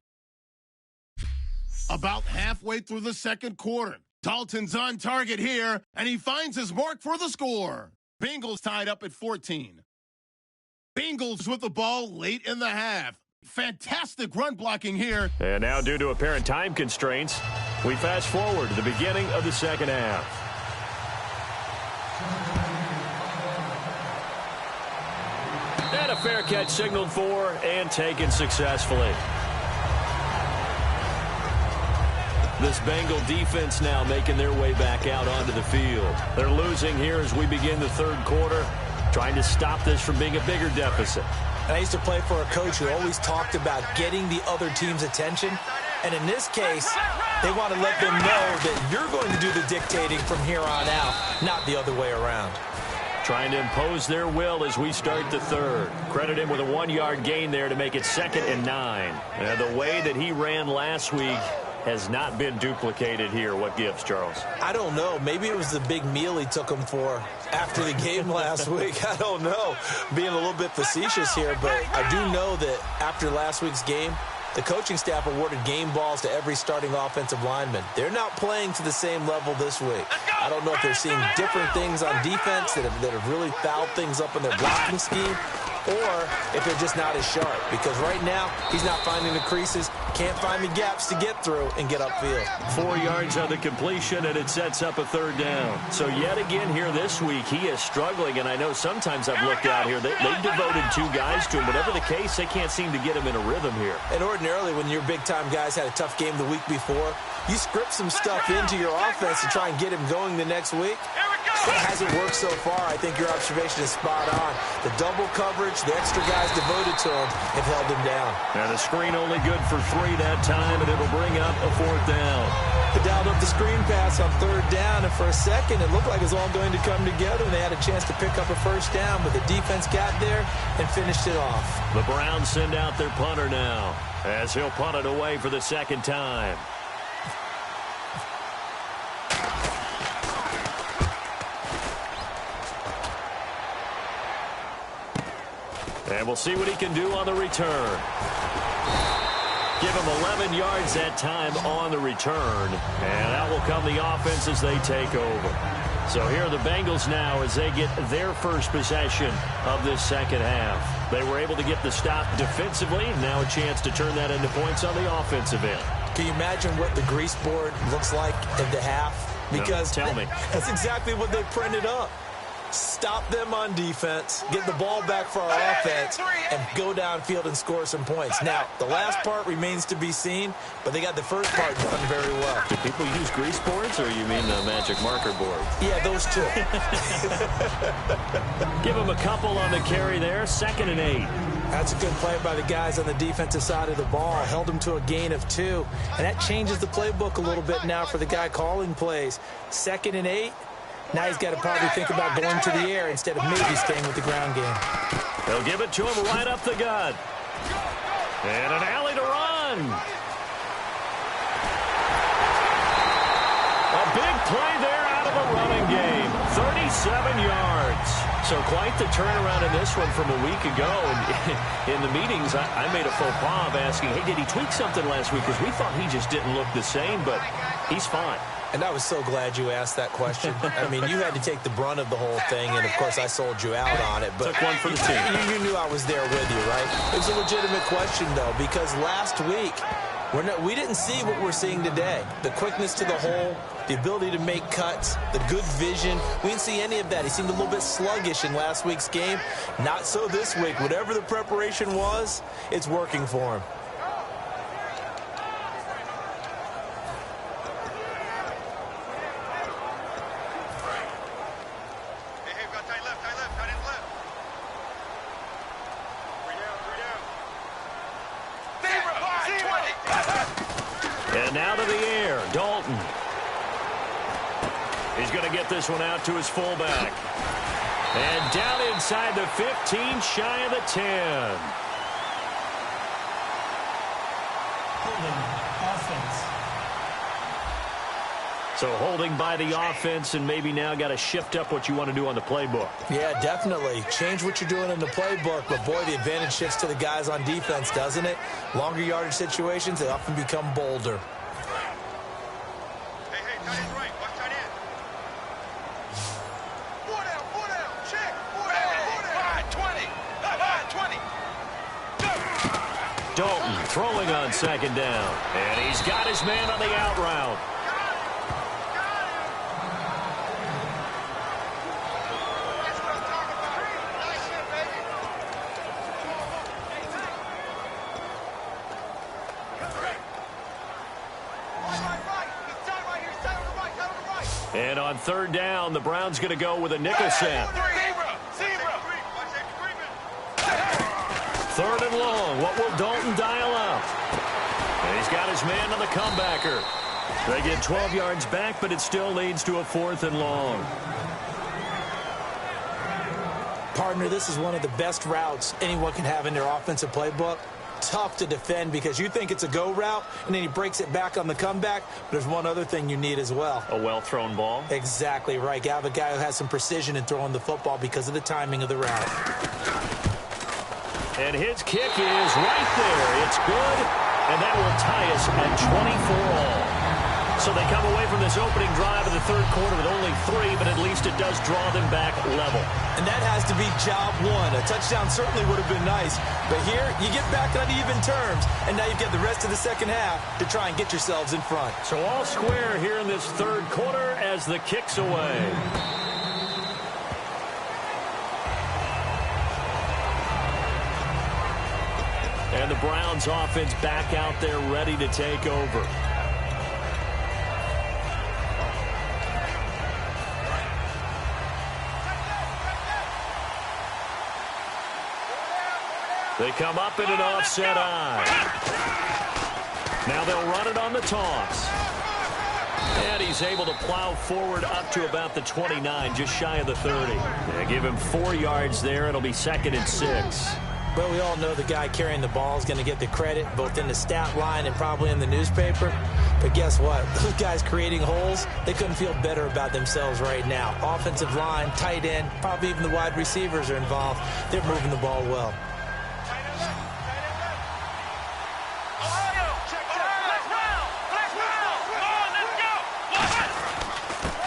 About halfway through the second quarter. Dalton's on target here, and he finds his mark for the score. Bengals tied up at 14. Bengals with the ball late in the half. Fantastic run blocking here. And now, due to apparent time constraints, we fast forward to the beginning of the second half. And a fair catch signaled for and taken successfully. This Bengal defense now making their way back out onto the field. They're losing here as we begin the third quarter, trying to stop this from being a bigger deficit. And I used to play for a coach who always talked about getting the other team's attention. And in this case, they want to let them know that you're going to do the dictating from here on out, not the other way around. Trying to impose their will as we start the third. Credit him with a 1-yard gain there to make it 2nd and 9. And the way that he ran last week has not been duplicated here. What gives, Charles? I don't know. Maybe it was the big meal he took him for after the game last week. I don't know. Being a little bit facetious here, but I do know that after last week's game, the coaching staff awarded game balls to every starting offensive lineman. They're not playing to the same level this week. I don't know if they're seeing different things on defense that have really fouled things up in their blocking scheme, or if they're just not as sharp. Because right now, he's not finding the creases, can't find the gaps to get through and get upfield. 4 yards on the completion, and it sets up a third down. So yet again here this week, he is struggling, and I know sometimes I've looked out here. They've devoted 2 guys to him. Whatever the case, they can't seem to get him in a rhythm here. And ordinarily, when your big-time guys had a tough game the week before, you script some stuff into your offense to try and get him going the next week. It hasn't worked so far. I think your observation is spot on. The double coverage, the extra guys devoted to him have held him down. And the screen only good for 3 that time, and it'll bring up a 4th down. They dialed up the screen pass on 3rd down, and for a second, it looked like it was all going to come together, and they had a chance to pick up a 1st down, but the defense got there and finished it off. The Browns send out their punter now, as he'll punt it away for the 2nd time. And we'll see what he can do on the return. Give him 11 yards that time on the return. And out will come the offense as they take over. So here are the Bengals now as they get their first possession of this second half. They were able to get the stop defensively. Now a chance to turn that into points on the offensive end. Can you imagine what the grease board looks like at the half? Because no, tell me. That's exactly what they printed up. Stop them on defense, get the ball back for our offense, and go downfield and score some points. Now, the last part remains to be seen, but they got the first part done very well. Do people use grease boards, or you mean the magic marker board? Yeah, those two. Give them a couple on the carry there, 2nd and 8. That's a good play by the guys on the defensive side of the ball. Held them to a gain of 2, and that changes the playbook a little bit now for the guy calling plays. 2nd and 8. Now he's got to probably think about going to the air instead of maybe staying with the ground game. They'll give it to him right up the gut. And an alley to run. A big play there out of a running game. 37 yards. So quite the turnaround in this one from a week ago. And in the meetings, I made a faux pas of asking, hey, did he tweak something last week? Because we thought he just didn't look the same, but he's fine. And I was so glad you asked that question. I mean, you had to take the brunt of the whole thing, and, of course, I sold you out on it. But took one for the team. You knew I was there with you, right? It was a legitimate question, though, because last week, we didn't see what we're seeing today. The quickness to the hole, the ability to make cuts, the good vision. We didn't see any of that. He seemed a little bit sluggish in last week's game. Not so this week. Whatever the preparation was, it's working for him. And now to the air, Dalton. He's going to get this one out to his fullback. And down inside the 15, shy of the 10. Holding offense. So holding by the offense, and maybe now got to shift up what you want to do on the playbook. Yeah, definitely. Change what you're doing in the playbook, but boy, the advantage shifts to the guys on defense, doesn't it? Longer yardage situations, they often become bolder. Hey, tight end right. Watch tight end. 4 down. Check. 4 down. 20. Dalton throwing on second down. And he's got his man on the out route. And on third down, the Browns going to go with a nickel set. Third and long. What will Dalton dial up? And he's got his man on the comebacker. They get 12 yards back, but it still leads to a 4th and long. Partner, this is one of the best routes anyone can have in their offensive playbook. Tough to defend because you think it's a go route, and then he breaks it back on the comeback. But there's one other thing you need as well. A well-thrown ball. Exactly right. You have a guy who has some precision in throwing the football because of the timing of the route. And his kick is right there. It's good, and that will tie us at 24 all. So they come away from this opening drive in the third quarter with only 3, but at least it does draw them back level. And that has to be job one. A touchdown certainly would have been nice, but here you get back on even terms, and now you've got the rest of the second half to try and get yourselves in front. So all square here in this third quarter as the kick's away. And the Browns offense back out there ready to take over. They come up in an offset eye. Now they'll run it on the toss. And he's able to plow forward up to about the 29, just shy of the 30. They give him 4 yards there. It'll be 2nd and 6. Well, we all know the guy carrying the ball is going to get the credit, both in the stat line and probably in the newspaper. But guess what? Those guys creating holes, they couldn't feel better about themselves right now. Offensive line, tight end, probably even the wide receivers are involved. They're moving the ball well.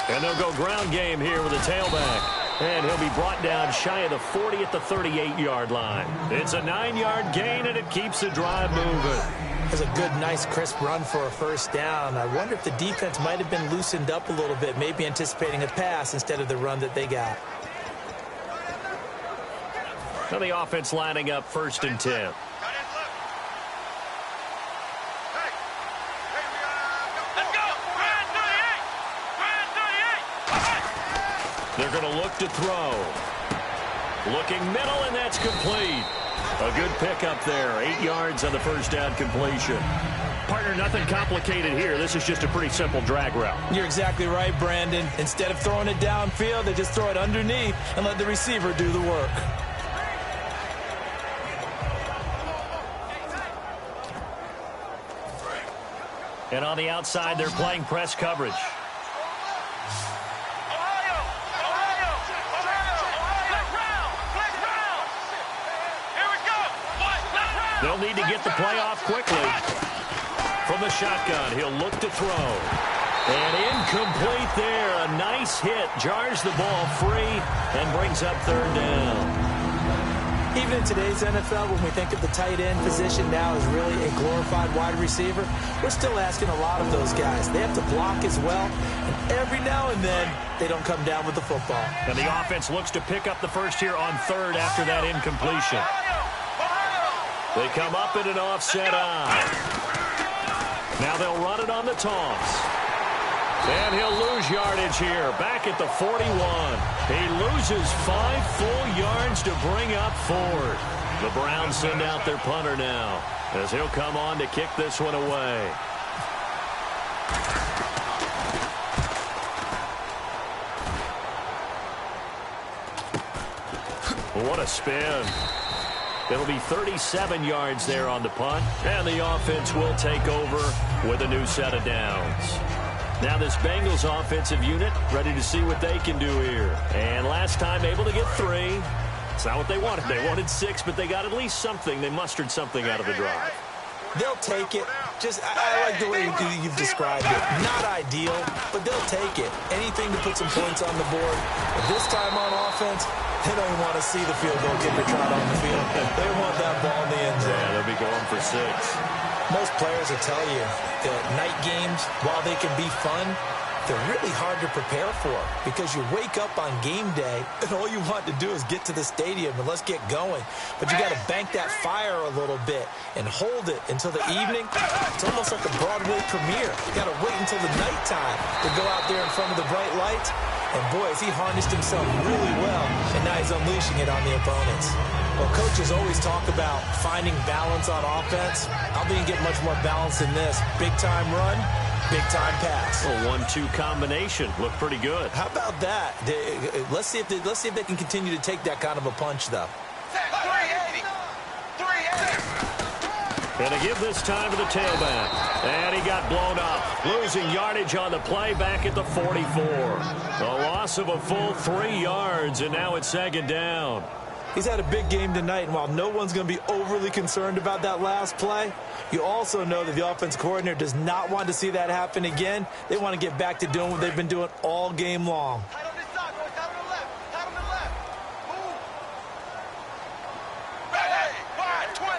And they'll go ground game here with a tailback. And he'll be brought down shy of the 40 at the 38-yard line. It's a 9-yard gain, and it keeps the drive moving. It's a good, nice, crisp run for a first down. I wonder if the defense might have been loosened up a little bit, maybe anticipating a pass instead of the run that they got. Now the offense lining up 1st and 10. They're going to look to throw. Looking middle, and that's complete. A good pickup there. 8 yards on the first down completion. Partner, nothing complicated here. This is just a pretty simple drag route. You're exactly right, Brandon. Instead of throwing it downfield, they just throw it underneath and let the receiver do the work. And on the outside, they're playing press coverage. They'll need to get the play off quickly. From the shotgun, he'll look to throw. And incomplete there. A nice hit. Jars the ball free and brings up 3rd down. Even in today's NFL, when we think of the tight end position now as really a glorified wide receiver, we're still asking a lot of those guys. They have to block as well, and every now and then, they don't come down with the football. And the offense looks to pick up the first here on 3rd after that incompletion. They come up in an offset eye. Now they'll run it on the toss. And he'll lose yardage here, back at the 41. He loses 5 full yards to bring up 4. The Browns send out their punter now, as he'll come on to kick this one away. What a spin. It'll be 37 yards there on the punt, and the offense will take over with a new set of downs. Now this Bengals offensive unit ready to see what they can do here. And last time able to get 3. It's not what they wanted. They wanted 6, but they got at least something. They mustered something out of the drive. They'll take it. I like the way you've described it. Not ideal, but they'll take it. Anything to put some points on the board. But this time on offense, they don't even want to see the field goal kicker trot on the field. They want that ball in the end zone. Yeah, they'll be going for 6. Most players will tell you that night games, while they can be fun, they're really hard to prepare for because you wake up on game day and all you want to do is get to the stadium and let's get going. But you got to bank that fire a little bit and hold it until the evening. It's almost like a Broadway premiere. You got to wait until the nighttime to go out there in front of the bright lights. And boy, has he harnessed himself really well, and now he's unleashing it on the opponents. Well, coaches always talk about finding balance on offense. I think you get much more balance than this. Big-time run, big-time pass. A 1-2 combination. Looked pretty good. How about that? Let's see if they can continue to take that kind of a punch, though. 380. 380. And to give this time to the tailback. And he got blown up. Losing yardage on the play back at the 44. A loss of a full 3 yards, and now it's 2nd down. He's had a big game tonight, and while no one's going to be overly concerned about that last play, you also know that the offense coordinator does not want to see that happen again. They want to get back to doing what they've been doing all game long. Tight on this side, boys. Tight on the left. Tight on the left. Move. Ready. Wide. 20.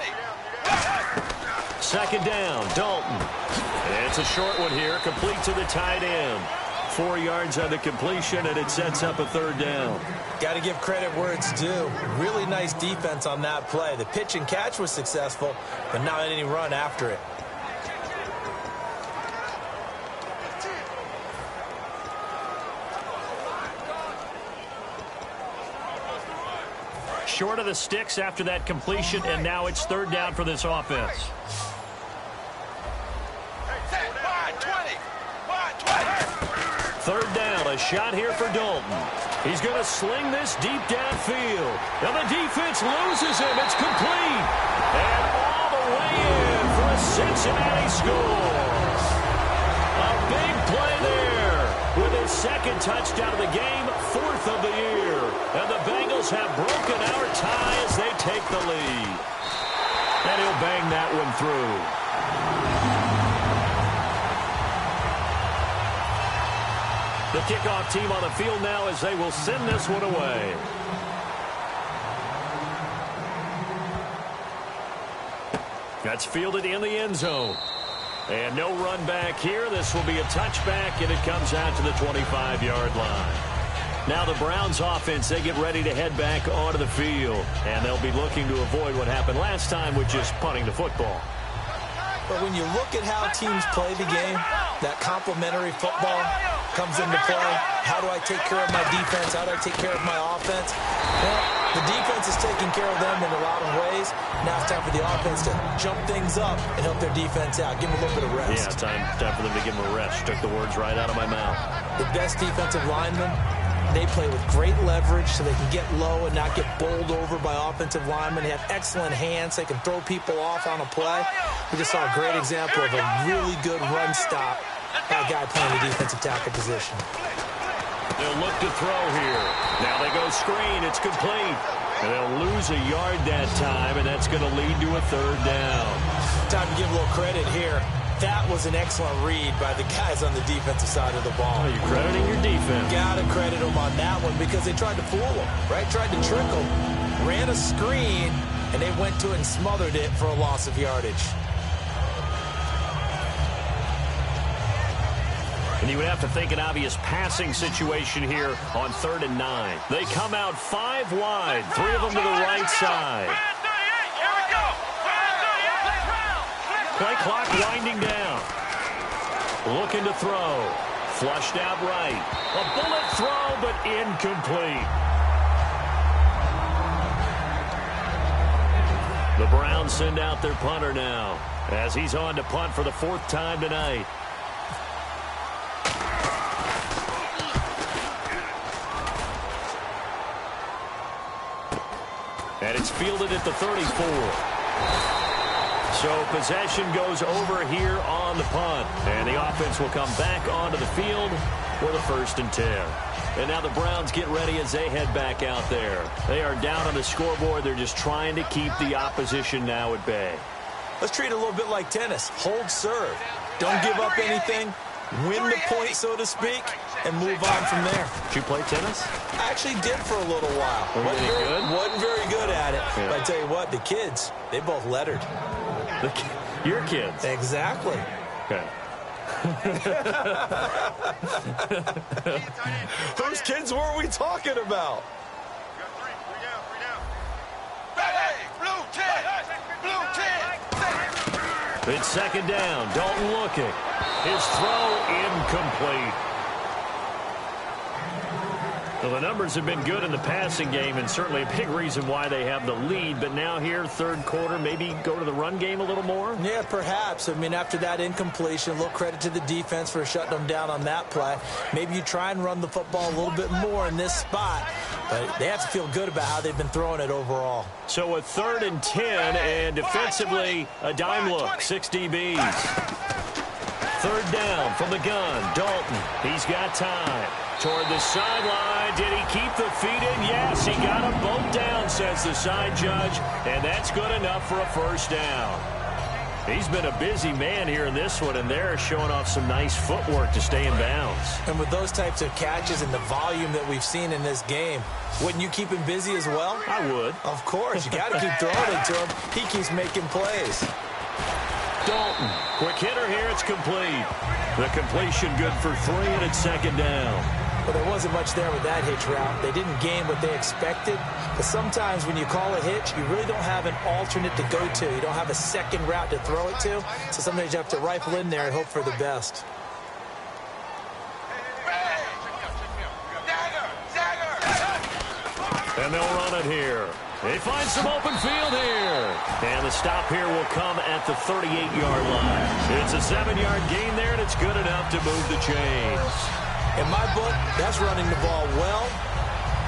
2nd down, Dalton. And it's a short one here, complete to the tight end. 4 yards on the completion, and it sets up a 3rd down. Got to give credit where it's due. Really nice defense on that play. The pitch and catch was successful, but not any run after it. Short of the sticks after that completion, and now it's 3rd down for this offense. 3rd down, a shot here for Dalton. He's going to sling this deep downfield. Now the defense loses him. It's complete. And all the way in for a Cincinnati score. A big play there with his 2nd touchdown of the game, 4th of the year. And the Bengals have broken our tie as they take the lead. And he'll bang that one through. The kickoff team on the field now as they will send this one away. That's fielded in the end zone. And no run back here. This will be a touchback, and it comes out to the 25-yard line. Now the Browns offense, they get ready to head back onto the field. And they'll be looking to avoid what happened last time, which is punting the football. But when you look at how teams play the game, that complementary football comes into play. How do I take care of my defense? How do I take care of my offense? Well, the defense is taking care of them in a lot of ways. Now it's time for the offense to jump things up and help their defense out. Give them a little bit of rest. Yeah, time for them to give them a rest. Took the words right out of my mouth. The best defensive linemen, they play with great leverage so they can get low and not get bowled over by offensive linemen. They have excellent hands. They can throw people off on a play. We just saw a great example of a really good run stop by a guy playing the defensive tackle position. They'll look to throw here. Now they go screen. It's complete. And they'll lose a yard that time, and that's going to lead to a 3rd down. Time to give a little credit here. That was an excellent read by the guys on the defensive side of the ball. Oh, you're crediting your defense. Got to credit them on that one because they tried to fool them, right? Tried to trick them. Ran a screen, and they went to it and smothered it for a loss of yardage. And you would have to think an obvious passing situation here on 3rd and 9. They come out 5 wide, 3 of them to the right side. Play clock winding down. Looking to throw. Flushed out right. A bullet throw, but incomplete. The Browns send out their punter now as he's on to punt for the 4th time tonight. And it's fielded at the 34. So possession goes over here on the punt. And the offense will come back onto the field for the 1st and 10. And now the Browns get ready as they head back out there. They are down on the scoreboard. They're just trying to keep the opposition now at bay. Let's treat it a little bit like tennis. Hold serve. Don't give up anything. Win the point, so to speak, and move on from there. Did you play tennis? I actually did for a little while. Wasn't very good at it. Yeah. But I tell you what, the kids, they both lettered. Your kids? Exactly. Okay. Whose kids were we talking about? It's 2nd down. Dalton looking. His throw incomplete. Well, the numbers have been good in the passing game, and certainly a big reason why they have the lead. But now here, 3rd quarter, maybe go to the run game a little more? Yeah, perhaps. I mean, after that incompletion, a little credit to the defense for shutting them down on that play. Maybe you try and run the football a little bit more in this spot. But they have to feel good about how they've been throwing it overall. So a 3rd and 10, and defensively, a dime look, 6 DBs. 3rd down from the gun. Dalton, he's got time. Toward the sideline. Did he keep the feet in? Yes, he got them both down, says the side judge. And that's good enough for a 1st down. He's been a busy man here in this one, and they're showing off some nice footwork to stay in bounds. And with those types of catches and the volume that we've seen in this game, wouldn't you keep him busy as well? I would. Of course. You got to keep throwing it to him. He keeps making plays. Dalton, quick hitter here. It's complete. The completion good for 3, and it's 2nd down. Well, there wasn't much there with that hitch route. They didn't gain what they expected. But sometimes when you call a hitch, you really don't have an alternate to go to. You don't have a second route to throw it to. So sometimes you have to rifle in there and hope for the best. And they'll run it here. They find some open field here. And the stop here will come at the 38-yard line. It's a 7-yard gain there, and it's good enough to move the chains. In my book, that's running the ball well,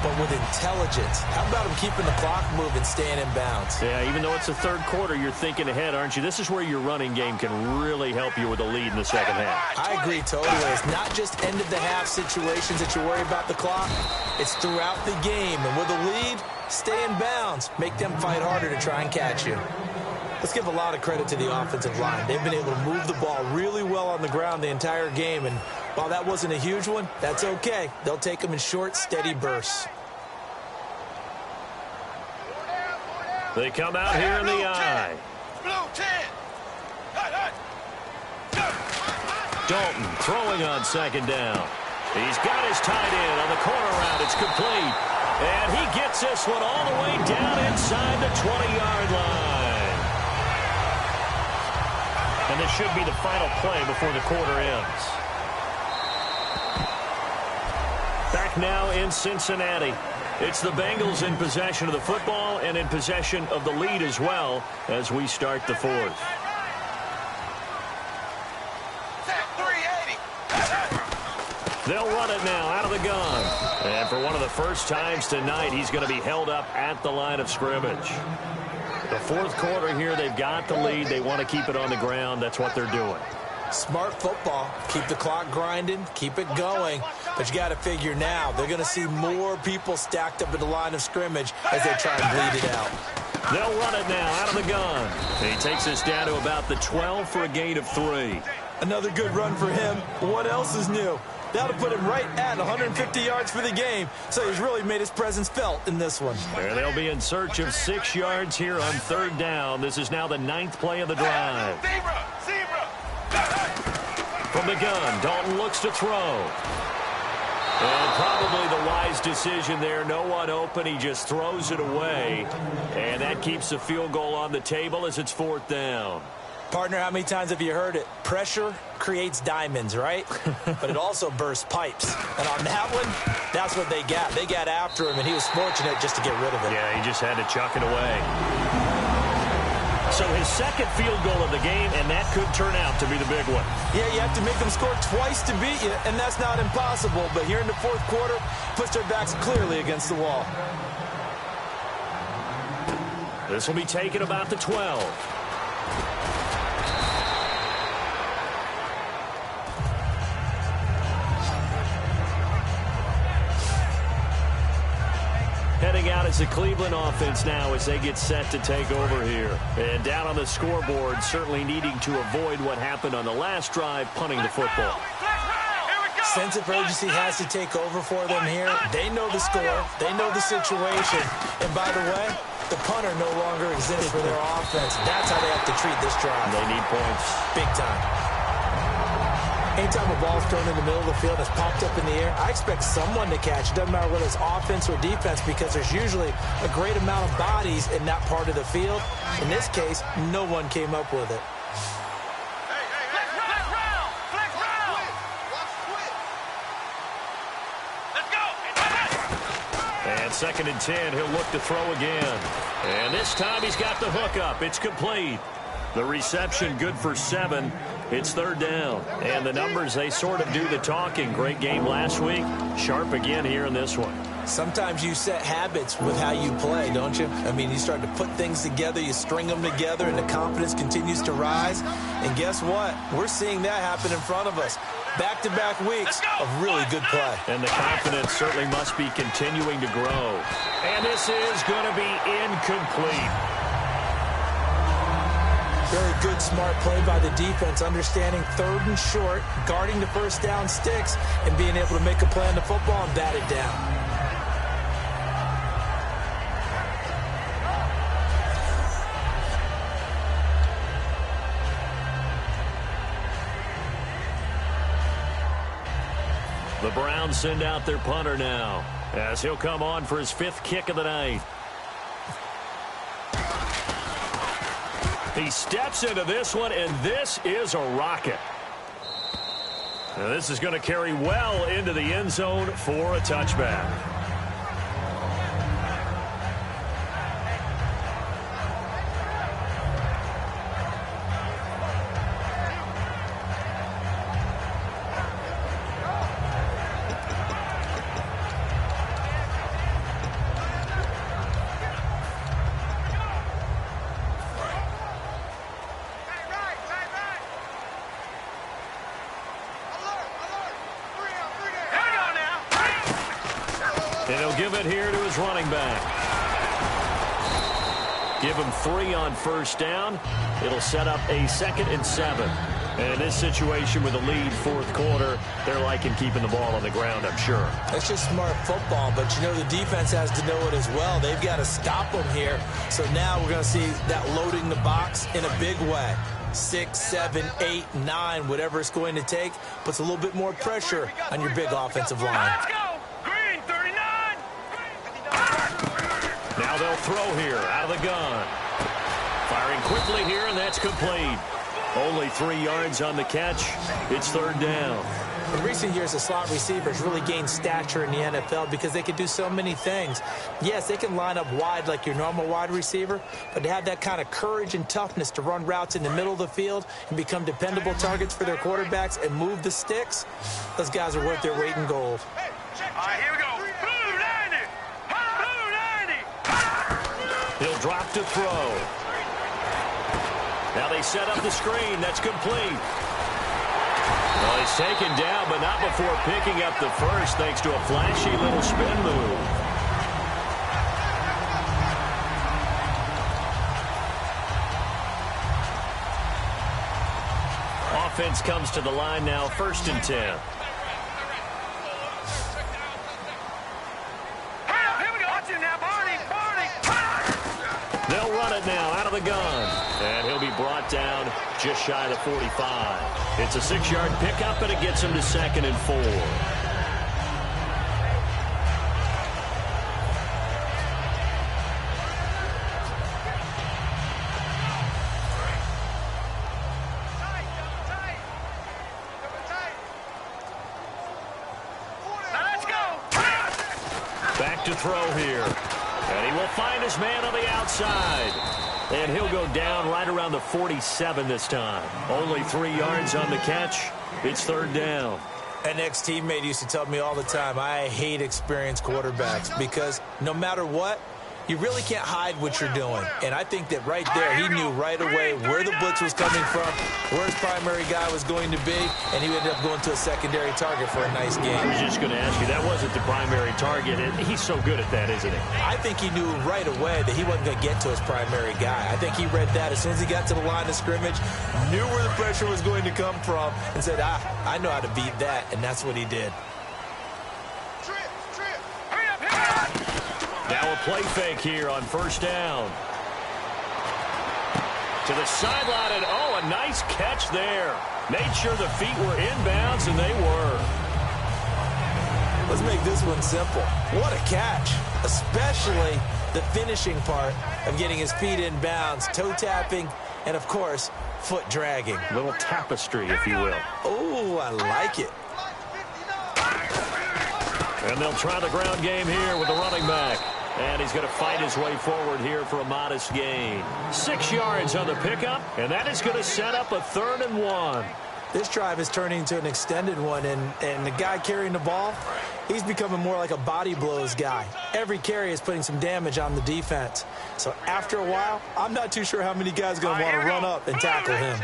but with intelligence. How about him keeping the clock moving, staying in bounds? Yeah, even though it's the 3rd quarter, you're thinking ahead, aren't you? This is where your running game can really help you with a lead in the 2nd half. I agree totally. It's not just end-of-the-half situations that you worry about the clock. It's throughout the game. And with a lead, stay in bounds. Make them fight harder to try and catch you. Let's give a lot of credit to the offensive line. They've been able to move the ball really well on the ground the entire game. And while that wasn't a huge one, that's okay. They'll take them in short, steady bursts. They come out here in the eye. Dalton throwing on 2nd down. He's got his tight end on the corner route. It's complete. And he gets this one all the way down inside the 20-yard line. And this should be the final play before the quarter ends. Back now in Cincinnati. It's the Bengals in possession of the football and in possession of the lead as well as we start the 4th. They'll run it now out of the gun. And for one of the first times tonight, he's going to be held up at the line of scrimmage. The 4th quarter here, they've got the lead. They want to keep it on the ground. That's what they're doing. Smart football. Keep the clock grinding. Keep it going. But you got to figure now, they're going to see more people stacked up at the line of scrimmage as they try and bleed it out. They'll run it now out of the gun. He takes us down to about the 12 for a gain of 3. Another good run for him. What else is new? That'll put him right at 150 yards for the game. So he's really made his presence felt in this one. And they'll be in search of 6 yards here on 3rd down. This is now the 9th play of the drive. From the gun, Dalton looks to throw. And probably the wise decision there. No one open. He just throws it away. And that keeps the field goal on the table as it's 4th down. Partner, how many times have you heard it? Pressure creates diamonds, right? But it also bursts pipes. And on that one, that's what they got. They got after him, and he was fortunate just to get rid of it. Yeah, he just had to chuck it away. So his 2nd field goal of the game, and that could turn out to be the big one. Yeah, you have to make them score twice to beat you, and that's not impossible. But here in the 4th quarter, puts their backs clearly against the wall. This will be taken about the 12. coming out as the Cleveland offense now as they get set to take over here. And down on the scoreboard, certainly needing to avoid what happened on the last drive, punting the football. Sense of urgency has to take over for them here. They know the score. They know the situation. And by the way, the punter no longer exists for their offense. That's how they have to treat this drive. They need points. Big time. Anytime a ball's thrown in the middle of the field and it's popped up in the air, I expect someone to catch. It doesn't matter whether it's offense or defense because there's usually a great amount of bodies in that part of the field. In this case, no one came up with it. And 2nd and 10, he'll look to throw again. And this time he's got the hook up. It's complete. The reception good for 7. It's 3rd down. And the numbers, they sort of do the talking. Great game last week. Sharp again here in this one. Sometimes you set habits with how you play, don't you? I mean, you start to put things together, you string them together, and the confidence continues to rise. And guess what? We're seeing that happen in front of us. Back-to-back weeks of really good play. And the confidence certainly must be continuing to grow. And this is going to be incomplete. Very good, smart play by the defense, understanding 3rd and short, guarding the first down sticks, and being able to make a play on the football and bat it down. The Browns send out their punter now as he'll come on for his 5th kick of the night. He steps into this one, and this is a rocket. Now this is going to carry well into the end zone for a touchback. And he'll give it here to his running back. Give him 3 on 1st down. It'll set up a 2nd and 7. And in this situation with a lead 4th quarter, they're liking keeping the ball on the ground, I'm sure. That's just smart football, but you know the defense has to know it as well. They've got to stop them here. So now we're going to see that loading the box in a big way. 6, 7, 8, 9, whatever it's going to take, puts a little bit more pressure on your big offensive line. Let's go! Green, 39! Now they'll throw here out of the gun. Firing quickly here, and that's complete. Only 3 yards on the catch. It's 3rd down. In recent years, the slot receivers really gained stature in the NFL because they can do so many things. Yes, they can line up wide like your normal wide receiver, but to have that kind of courage and toughness to run routes in the middle of the field and become dependable targets for their quarterbacks and move the sticks, those guys are worth their weight in gold. All right, here we go. Blue 90! Blue 90! He'll drop to throw. Now they set up the screen. That's complete. Well, he's taken down, but not before picking up the first thanks to a flashy little spin move. Offense comes to the line now, 1st and 10. Here we go. Watch him now, Barney. They'll run it now out of the gun. And he'll be brought down just shy of the 45. It's a 6-yard pickup, and it gets him to 2nd and 4. Let's go. Back to throw here. And he will find his man on the outside. And he'll go down right around the 47 this time. Only 3 yards on the catch. It's 3rd down. An ex-teammate used to tell me all the time, I hate experienced quarterbacks because no matter what, You really can't hide what you're doing. And I think that right there, he knew right away where the blitz was coming from, where his primary guy was going to be, and he ended up going to a secondary target for a nice game. I was just going to ask you, that wasn't the primary target. He's so good at that, isn't he? I think he knew right away that he wasn't going to get to his primary guy. I think he read that as soon as he got to the line of scrimmage, knew where the pressure was going to come from, and said, I know how to beat that, and that's what he did. Now a play fake here on first down. To the sideline, and oh, a nice catch there. Made sure the feet were inbounds, and they were. Let's make this one simple. What a catch, especially the finishing part of getting his feet in bounds, toe tapping, and, of course, foot dragging. Little tapestry, if you will. Oh, I like it. And they'll try the ground game here with the running back. And he's going to fight his way forward here for a modest gain. 6 yards on the pickup, and that is going to set up a 3rd and 1. This drive is turning into an extended one, and the guy carrying the ball, he's becoming more like a body blows guy. Every carry is putting some damage on the defense. So after a while, I'm not too sure how many guys are going to want to run up and tackle him.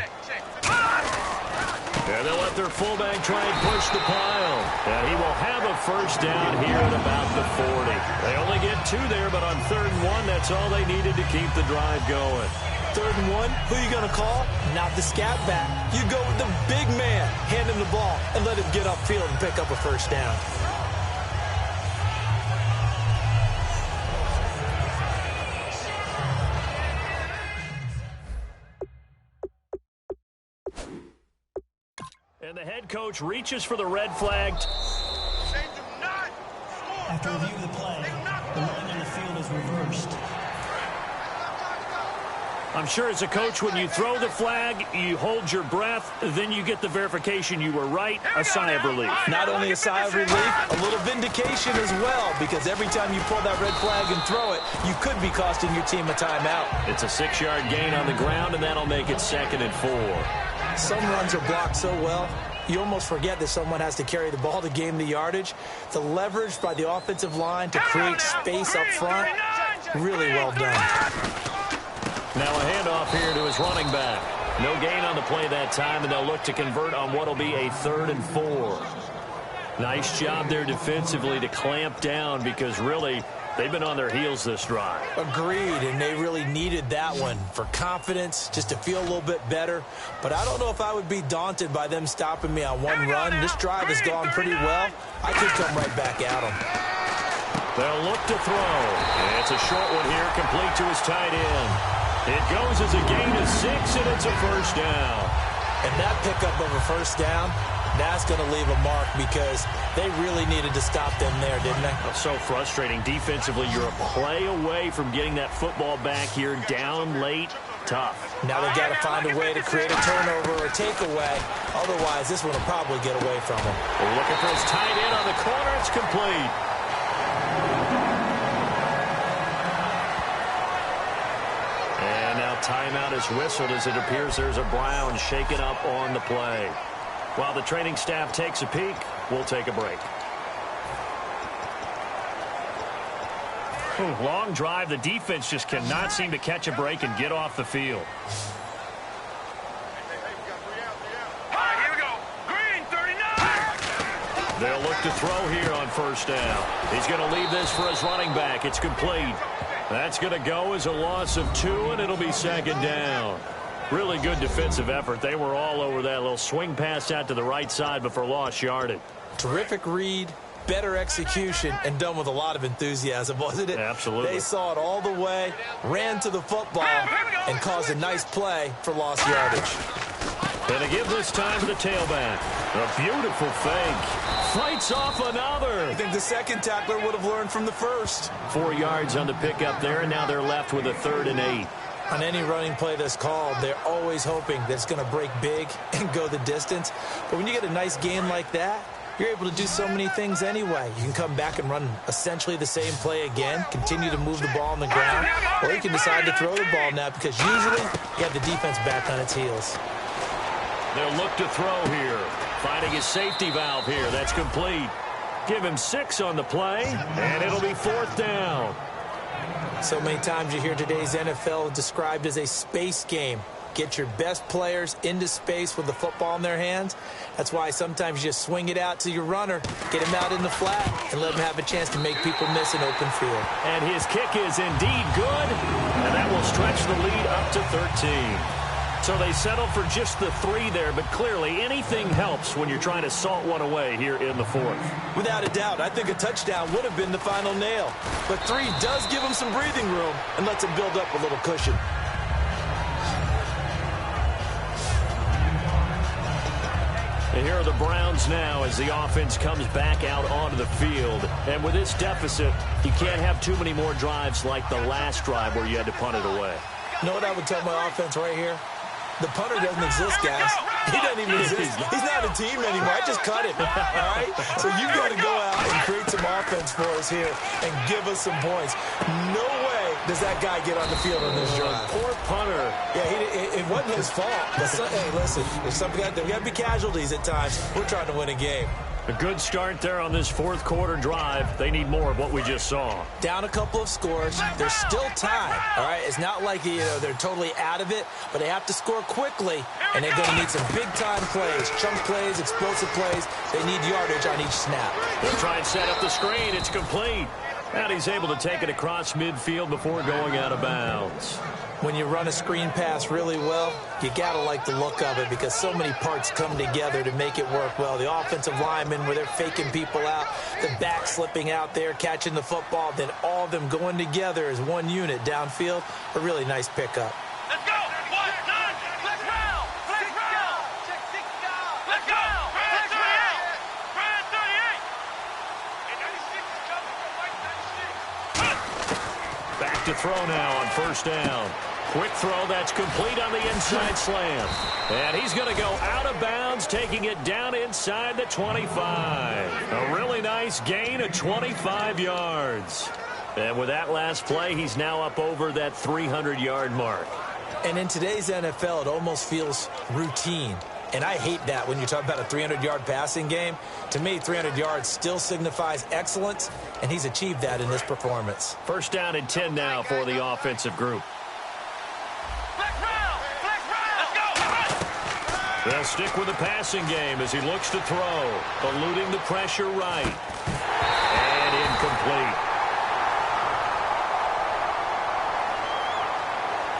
And they'll let their fullback try and push the pile. And he will have a first down here at about the 40. They only get 2 there, but on 3rd and 1, that's all they needed to keep the drive going. 3rd and 1, who are you going to call? Not the scat back. You go with the big man, hand him the ball, and let him get upfield and pick up a first down. And the head coach reaches for the red flag. After review of the play, the running on the field is reversed. I'm sure as a coach, when you throw the flag, you hold your breath, then you get the verification you were right, a sigh of relief. Not only a sigh of relief, a little vindication as well, because every time you pull that red flag and throw it, you could be costing your team a timeout. It's a 6-yard gain on the ground, and that'll make it 2nd and 4. Some runs are blocked so well, you almost forget that someone has to carry the ball to gain the yardage. The leverage by the offensive line to create space up front, really well done. Now a handoff here to his running back. No gain on the play that time, and they'll look to convert on what will be a 3rd and 4. Nice job there defensively to clamp down, because really they've been on their heels this drive. Agreed, and they really needed that one for confidence, just to feel a little bit better. But I don't know if I would be daunted by them stopping me on one run. This drive has gone pretty well. I could come right back at them. They'll look to throw. And it's a short one here, complete to his tight end. It goes as a gain of 6, and it's a first down. And that pickup of a first down, that's going to leave a mark, because they really needed to stop them there, didn't they? That's so frustrating. Defensively, you're a play away from getting that football back here, down late. Tough. Now they've got to find a way to create a turnover or takeaway. Otherwise, this one will probably get away from them. We're looking for his tight end on the corner. It's complete. And now timeout is whistled as it appears there's a Brown shaken up on the play. While the training staff takes a peek, we'll take a break. Long drive. The defense just cannot seem to catch a break and get off the field. Here we go. Green, 39. They'll look to throw here on first down. He's going to leave this for his running back. It's complete. That's going to go as a loss of 2, and it'll be 2nd down. Really good defensive effort. They were all over that little swing pass out to the right side before lost yardage. Terrific read, better execution, and done with a lot of enthusiasm, wasn't it? Absolutely. They saw it all the way, ran to the football, and caused a nice play for lost yardage. And to give this time to the tailback. A beautiful fake. Fights off another. I think the second tackler would have learned from the first. 4 yards on the pickup there, and now they're left with a 3rd and 8. On any running play that's called, they're always hoping that it's going to break big and go the distance. But when you get a nice gain like that, you're able to do so many things anyway. You can come back and run essentially the same play again, continue to move the ball on the ground, or you can decide to throw the ball now, because usually you have the defense back on its heels. They'll look to throw here. Finding his safety valve here. That's complete. Give him 6 on the play, and it'll be 4th down. So many times you hear today's NFL described as a space game. Get your best players into space with the football in their hands. That's why sometimes you just swing it out to your runner, get him out in the flat, and let him have a chance to make people miss an open field. And his kick is indeed good, and that will stretch the lead up to 13. So they settle for just the 3 there, but clearly anything helps when you're trying to salt one away here in the 4th. Without a doubt, I think a touchdown would have been the final nail. But 3 does give him some breathing room and lets him build up a little cushion. And here are the Browns now as the offense comes back out onto the field. And with this deficit, you can't have too many more drives like the last drive where you had to punt it away. You know what I would tell my offense right here? The punter doesn't exist, guys. He doesn't even exist. He's not a team anymore. I just cut him, all right? So you've got to go out and create some offense for us here and give us some points. No way does that guy get on the field on this drive. Poor punter. Yeah, it wasn't his fault. But hey, listen, there's got to be casualties at times. We're trying to win a game. A good start there on this 4th quarter drive. They need more of what we just saw. Down a couple of scores. There's still time, all right? It's not like, they're totally out of it, but they have to score quickly, and they're going to need some big-time plays, chunk plays, explosive plays. They need yardage on each snap. They'll try and set up the screen. It's complete. And he's able to take it across midfield before going out of bounds. When you run a screen pass really well, you got to like the look of it because so many parts come together to make it work well. The offensive linemen, where they're faking people out, the back slipping out there, catching the football, then all of them going together as one unit downfield. A really nice pickup. Let's go. 1, 9, flex round. Flex round. Check 6 down. Let's go. Flex round. Brand 38. And 96 is coming from Mike 96. Back to throw now on 1st down. Quick throw that's complete on the inside slant. And he's going to go out of bounds, taking it down inside the 25. A really nice gain of 25 yards. And with that last play, he's now up over that 300-yard mark. And in today's NFL, it almost feels routine. And I hate that when you talk about a 300-yard passing game. To me, 300 yards still signifies excellence, and he's achieved that in this performance. 1st down and 10 now for the offensive group. Flex round. Flex round. They'll stick with the passing game as he looks to throw, eluding the pressure right. And incomplete.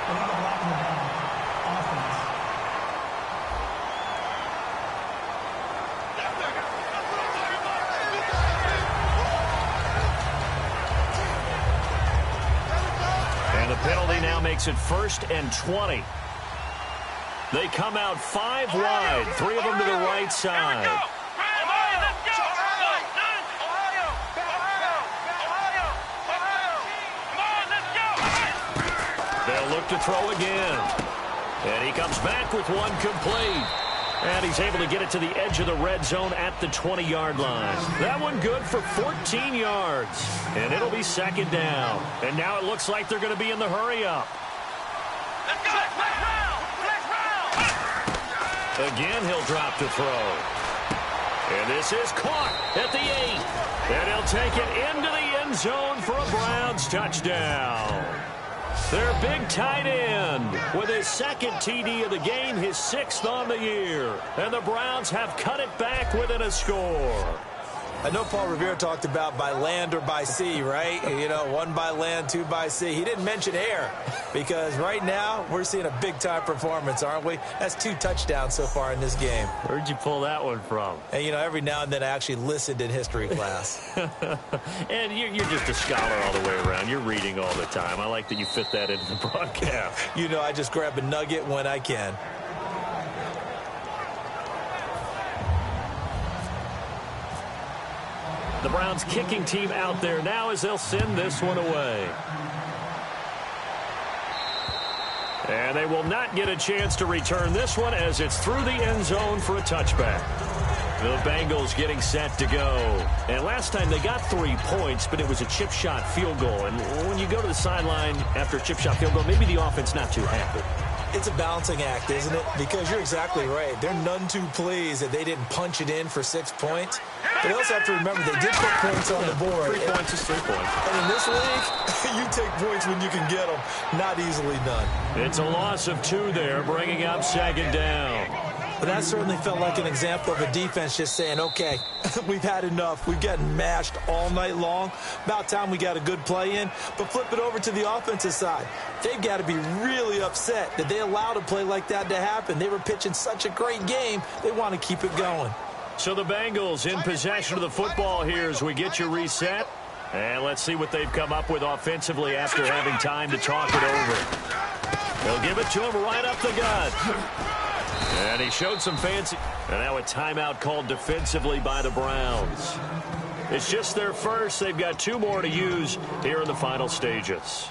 Another block in the ball. Offense. And the penalty now makes it 1st and 20. They come out 5 wide, 3 of them to the right side. They'll look to throw again. And he comes back with one complete. And he's able to get it to the edge of the red zone at the 20-yard line. That one good for 14 yards. And it'll be 2nd down. And now it looks like they're going to be in the hurry-up. Again, he'll drop to throw. And this is caught at the 8. And he'll take it into the end zone for a Browns touchdown. Their big tight end with his 2nd TD of the game, his 6th on the year. And the Browns have cut it back within a score. I know Paul Revere talked about by land or by sea, right? 1 by land, 2 by sea. He didn't mention air because right now we're seeing a big-time performance, aren't we? That's 2 touchdowns so far in this game. Where'd you pull that one from? And, every now and then I actually listened in history class. And you're just a scholar all the way around. You're reading all the time. I like that you fit that into the broadcast. I just grab a nugget when I can. The Browns kicking team out there now as they'll send this one away. And they will not get a chance to return this one as it's through the end zone for a touchback. The Bengals getting set to go. And last time they got 3 points, but it was a chip shot field goal. And when you go to the sideline after a chip shot field goal, maybe the offense not too happy. It's a balancing act, isn't it? Because you're exactly right. They're none too pleased that they didn't punch it in for 6 points. But they also have to remember they did put points on the board. 3 points is 3 points. And in this league, you take points when you can get them. Not easily done. It's a loss of 2 there, bringing up 2nd down. But that certainly felt like an example of a defense just saying, okay, we've had enough. We've gotten mashed all night long. About time we got a good play in. But flip it over to the offensive side. They've got to be really upset that they allowed a play like that to happen. They were pitching such a great game, they want to keep it going. So the Bengals in possession of the football here as we get you reset. And let's see what they've come up with offensively after having time to talk it over. They'll give it to him right up the gut. And he showed some fancy. And now a timeout called defensively by the Browns. It's just their first. They've got 2 more to use here in the final stages.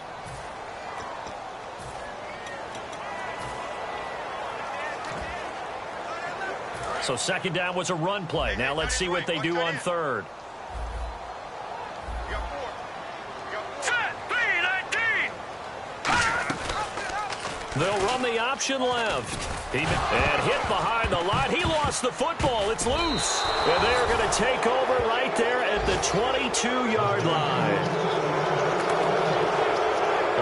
So 2nd down was a run play. Now let's see what they do on 3rd. They'll run the option left. And hit behind the line. He lost the football. It's loose. And they're going to take over right there at the 22-yard line.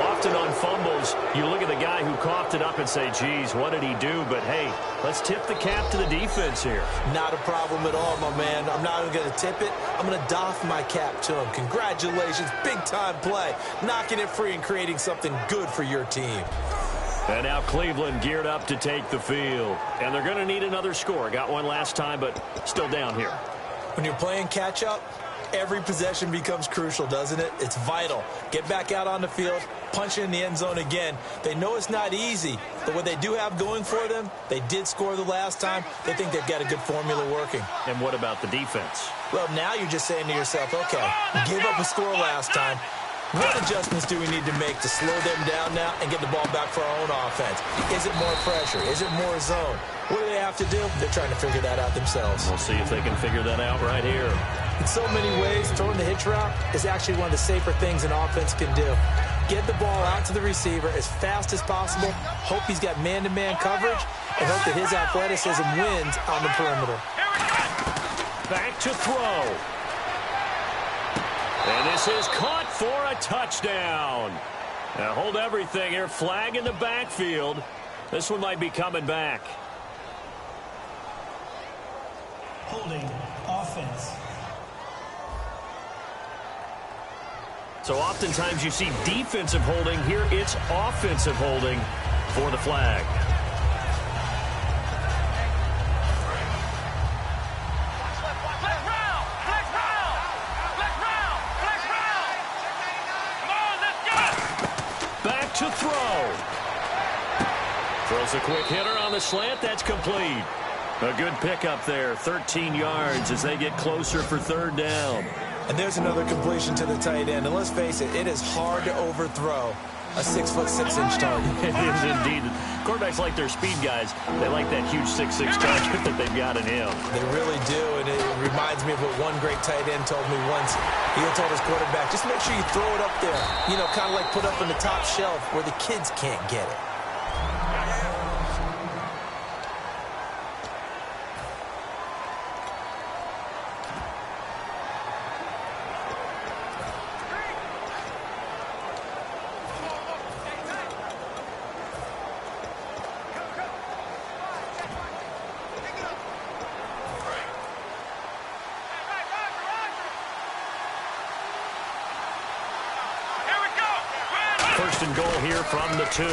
Often on fumbles, you look at the guy who coughed it up and say, geez, what did he do? But, hey, let's tip the cap to the defense here. Not a problem at all, my man. I'm not even going to tip it. I'm going to doff my cap to him. Congratulations. Big-time play. Knocking it free and creating something good for your team. And now Cleveland geared up to take the field. And they're going to need another score. Got one last time, but still down here. When you're playing catch-up, every possession becomes crucial, doesn't it? It's vital. Get back out on the field, punch it in the end zone again. They know it's not easy, but what they do have going for them, they did score the last time. They think they've got a good formula working. And what about the defense? Well, now you're just saying to yourself, okay, gave up a score last time. What adjustments do we need to make to slow them down now and get the ball back for our own offense? Is it more pressure? Is it more zone? What do they have to do? They're trying to figure that out themselves. We'll see if they can figure that out right here. In so many ways, throwing the hitch route is actually one of the safer things an offense can do. Get the ball out to the receiver as fast as possible, hope he's got man-to-man coverage, and hope that his athleticism wins on the perimeter. Back to throw. And this is caught for a touchdown. Now hold everything here. Flag in the backfield. This one might be coming back. Holding offense. So oftentimes you see defensive holding. Here it's offensive holding for the flag. Back to throw. Throws a quick hitter on the slant. That's complete. A good pickup there. 13 yards as they get closer for 3rd down. And there's another completion to the tight end. And let's face it, it is hard to overthrow a 6'6" target. It is indeed. Quarterbacks like their speed guys. They like that huge 6'6" target that they've got in him. They really do, and it reminds me of what one great tight end told me once. He told his quarterback, just make sure you throw it up there. You know, kind of like put up on the top shelf where the kids can't get it. First and goal here from the 2.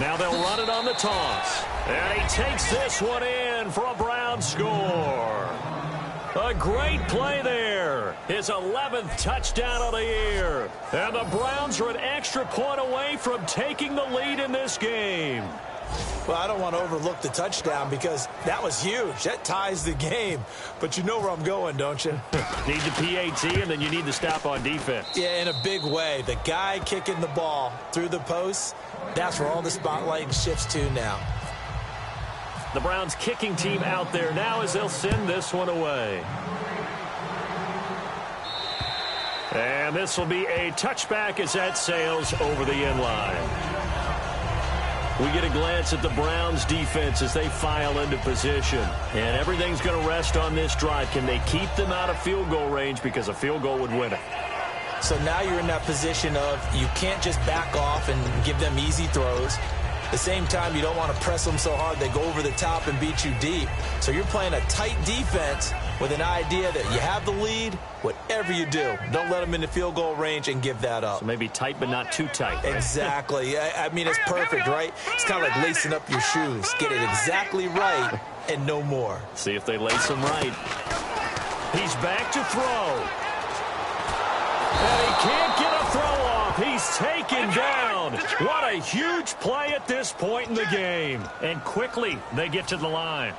Now they'll run it on the toss. And he takes this one in for a Browns score. A great play there. His 11th touchdown of the year. And the Browns are an extra point away from taking the lead in this game. Well, I don't want to overlook the touchdown because that was huge. That ties the game. But you know where I'm going, don't you? Need the PAT, and then you need the stop on defense. Yeah, in a big way. The guy kicking the ball through the posts, that's where all the spotlight shifts to now. The Browns kicking team out there now as they'll send this one away. And this will be a touchback as that sails over the end line. We get a glance at the Browns defense as they file into position. And everything's going to rest on this drive. Can they keep them out of field goal range, because a field goal would win it? So now you're in that position of you can't just back off and give them easy throws. At the same time, you don't want to press them so hard they go over the top and beat you deep. So you're playing a tight defense with an idea that you have the lead, whatever you do, don't let them in the field goal range and give that up. So maybe tight but not too tight. Right? Exactly. I mean, it's perfect, right? It's kind of like lacing up your shoes. Get it exactly right and no more. See if they lace them right. He's back to throw. And he can't get a throw off. He's taken down. What a huge play at this point in the game. And quickly, they get to the line.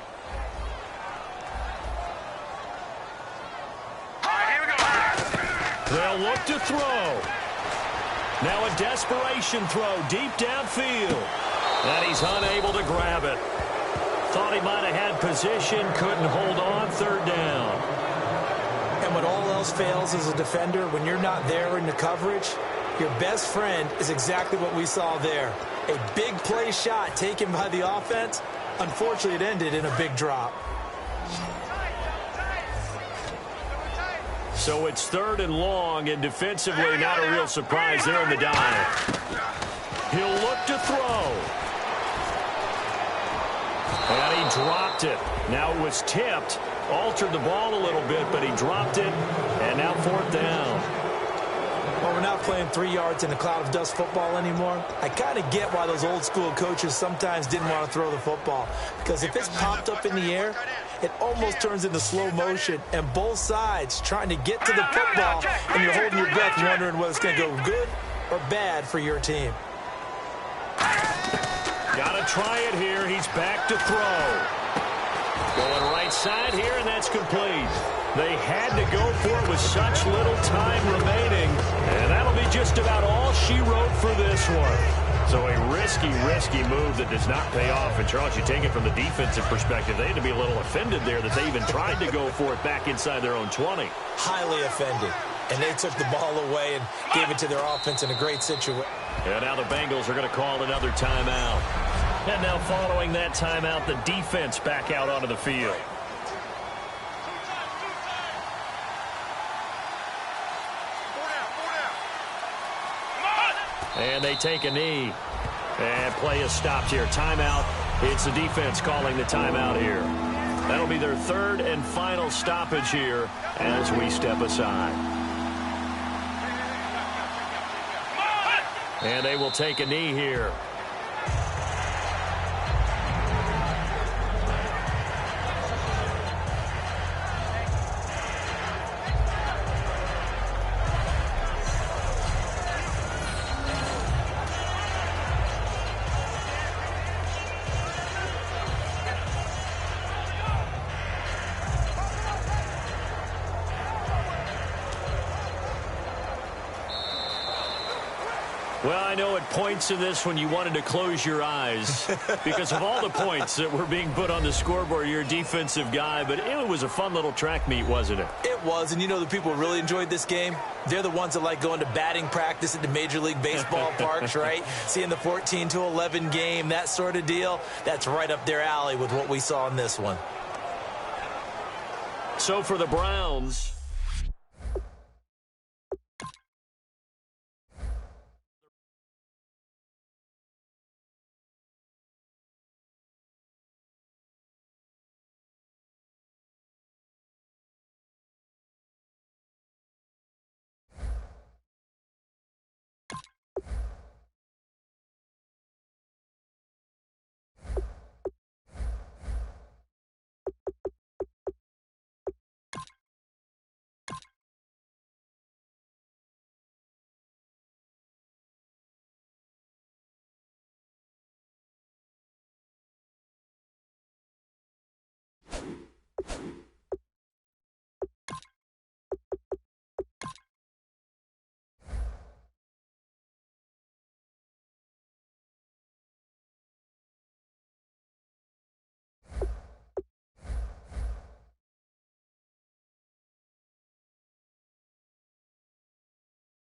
They'll look to throw. Now a desperation throw deep downfield. And he's unable to grab it. Thought he might have had position, couldn't hold on, third down. And when all else fails as a defender, when you're not there in the coverage, your best friend is exactly what we saw there. A big play shot taken by the offense. Unfortunately, it ended in a big drop. So it's third and long, and defensively not a real surprise there in the dive. He'll look to throw. And he dropped it. Now it was tipped, altered the ball a little bit, but he dropped it, and now fourth down. Well, we're not playing 3 yards in a cloud of dust football anymore. I kind of get why those old school coaches sometimes didn't want to throw the football, because if it's popped up in the air, it almost turns into slow motion, and both sides trying to get to the football, and you're holding your breath wondering whether it's going to go good or bad for your team. Got to try it here. He's back to throw. Going right side here, and that's complete. They had to go for it with such little time remaining, and that'll be just about all she wrote for this one. So a risky move that does not pay off. And, Charles, you take it from the defensive perspective. They had to be a little offended there that they even tried to go for it back inside their own 20. Highly offended. And they took the ball away and gave it to their offense in a great situation. And now the Bengals are going to call another timeout. And now following that timeout, the defense back out onto the field. And they take a knee. And play is stopped here. Timeout. It's the defense calling the timeout here. That'll be their third and final stoppage here as we step aside. And they will take a knee here. Well, I know at points in this when you wanted to close your eyes because of all the points that were being put on the scoreboard. You're a defensive guy, but it was a fun little track meet, wasn't it? It was, and you know the people who really enjoyed this game? They're the ones that like going to batting practice at the Major League Baseball parks, right? Seeing the 14-11 game, that sort of deal. That's right up their alley with what we saw in this one. So for the Browns,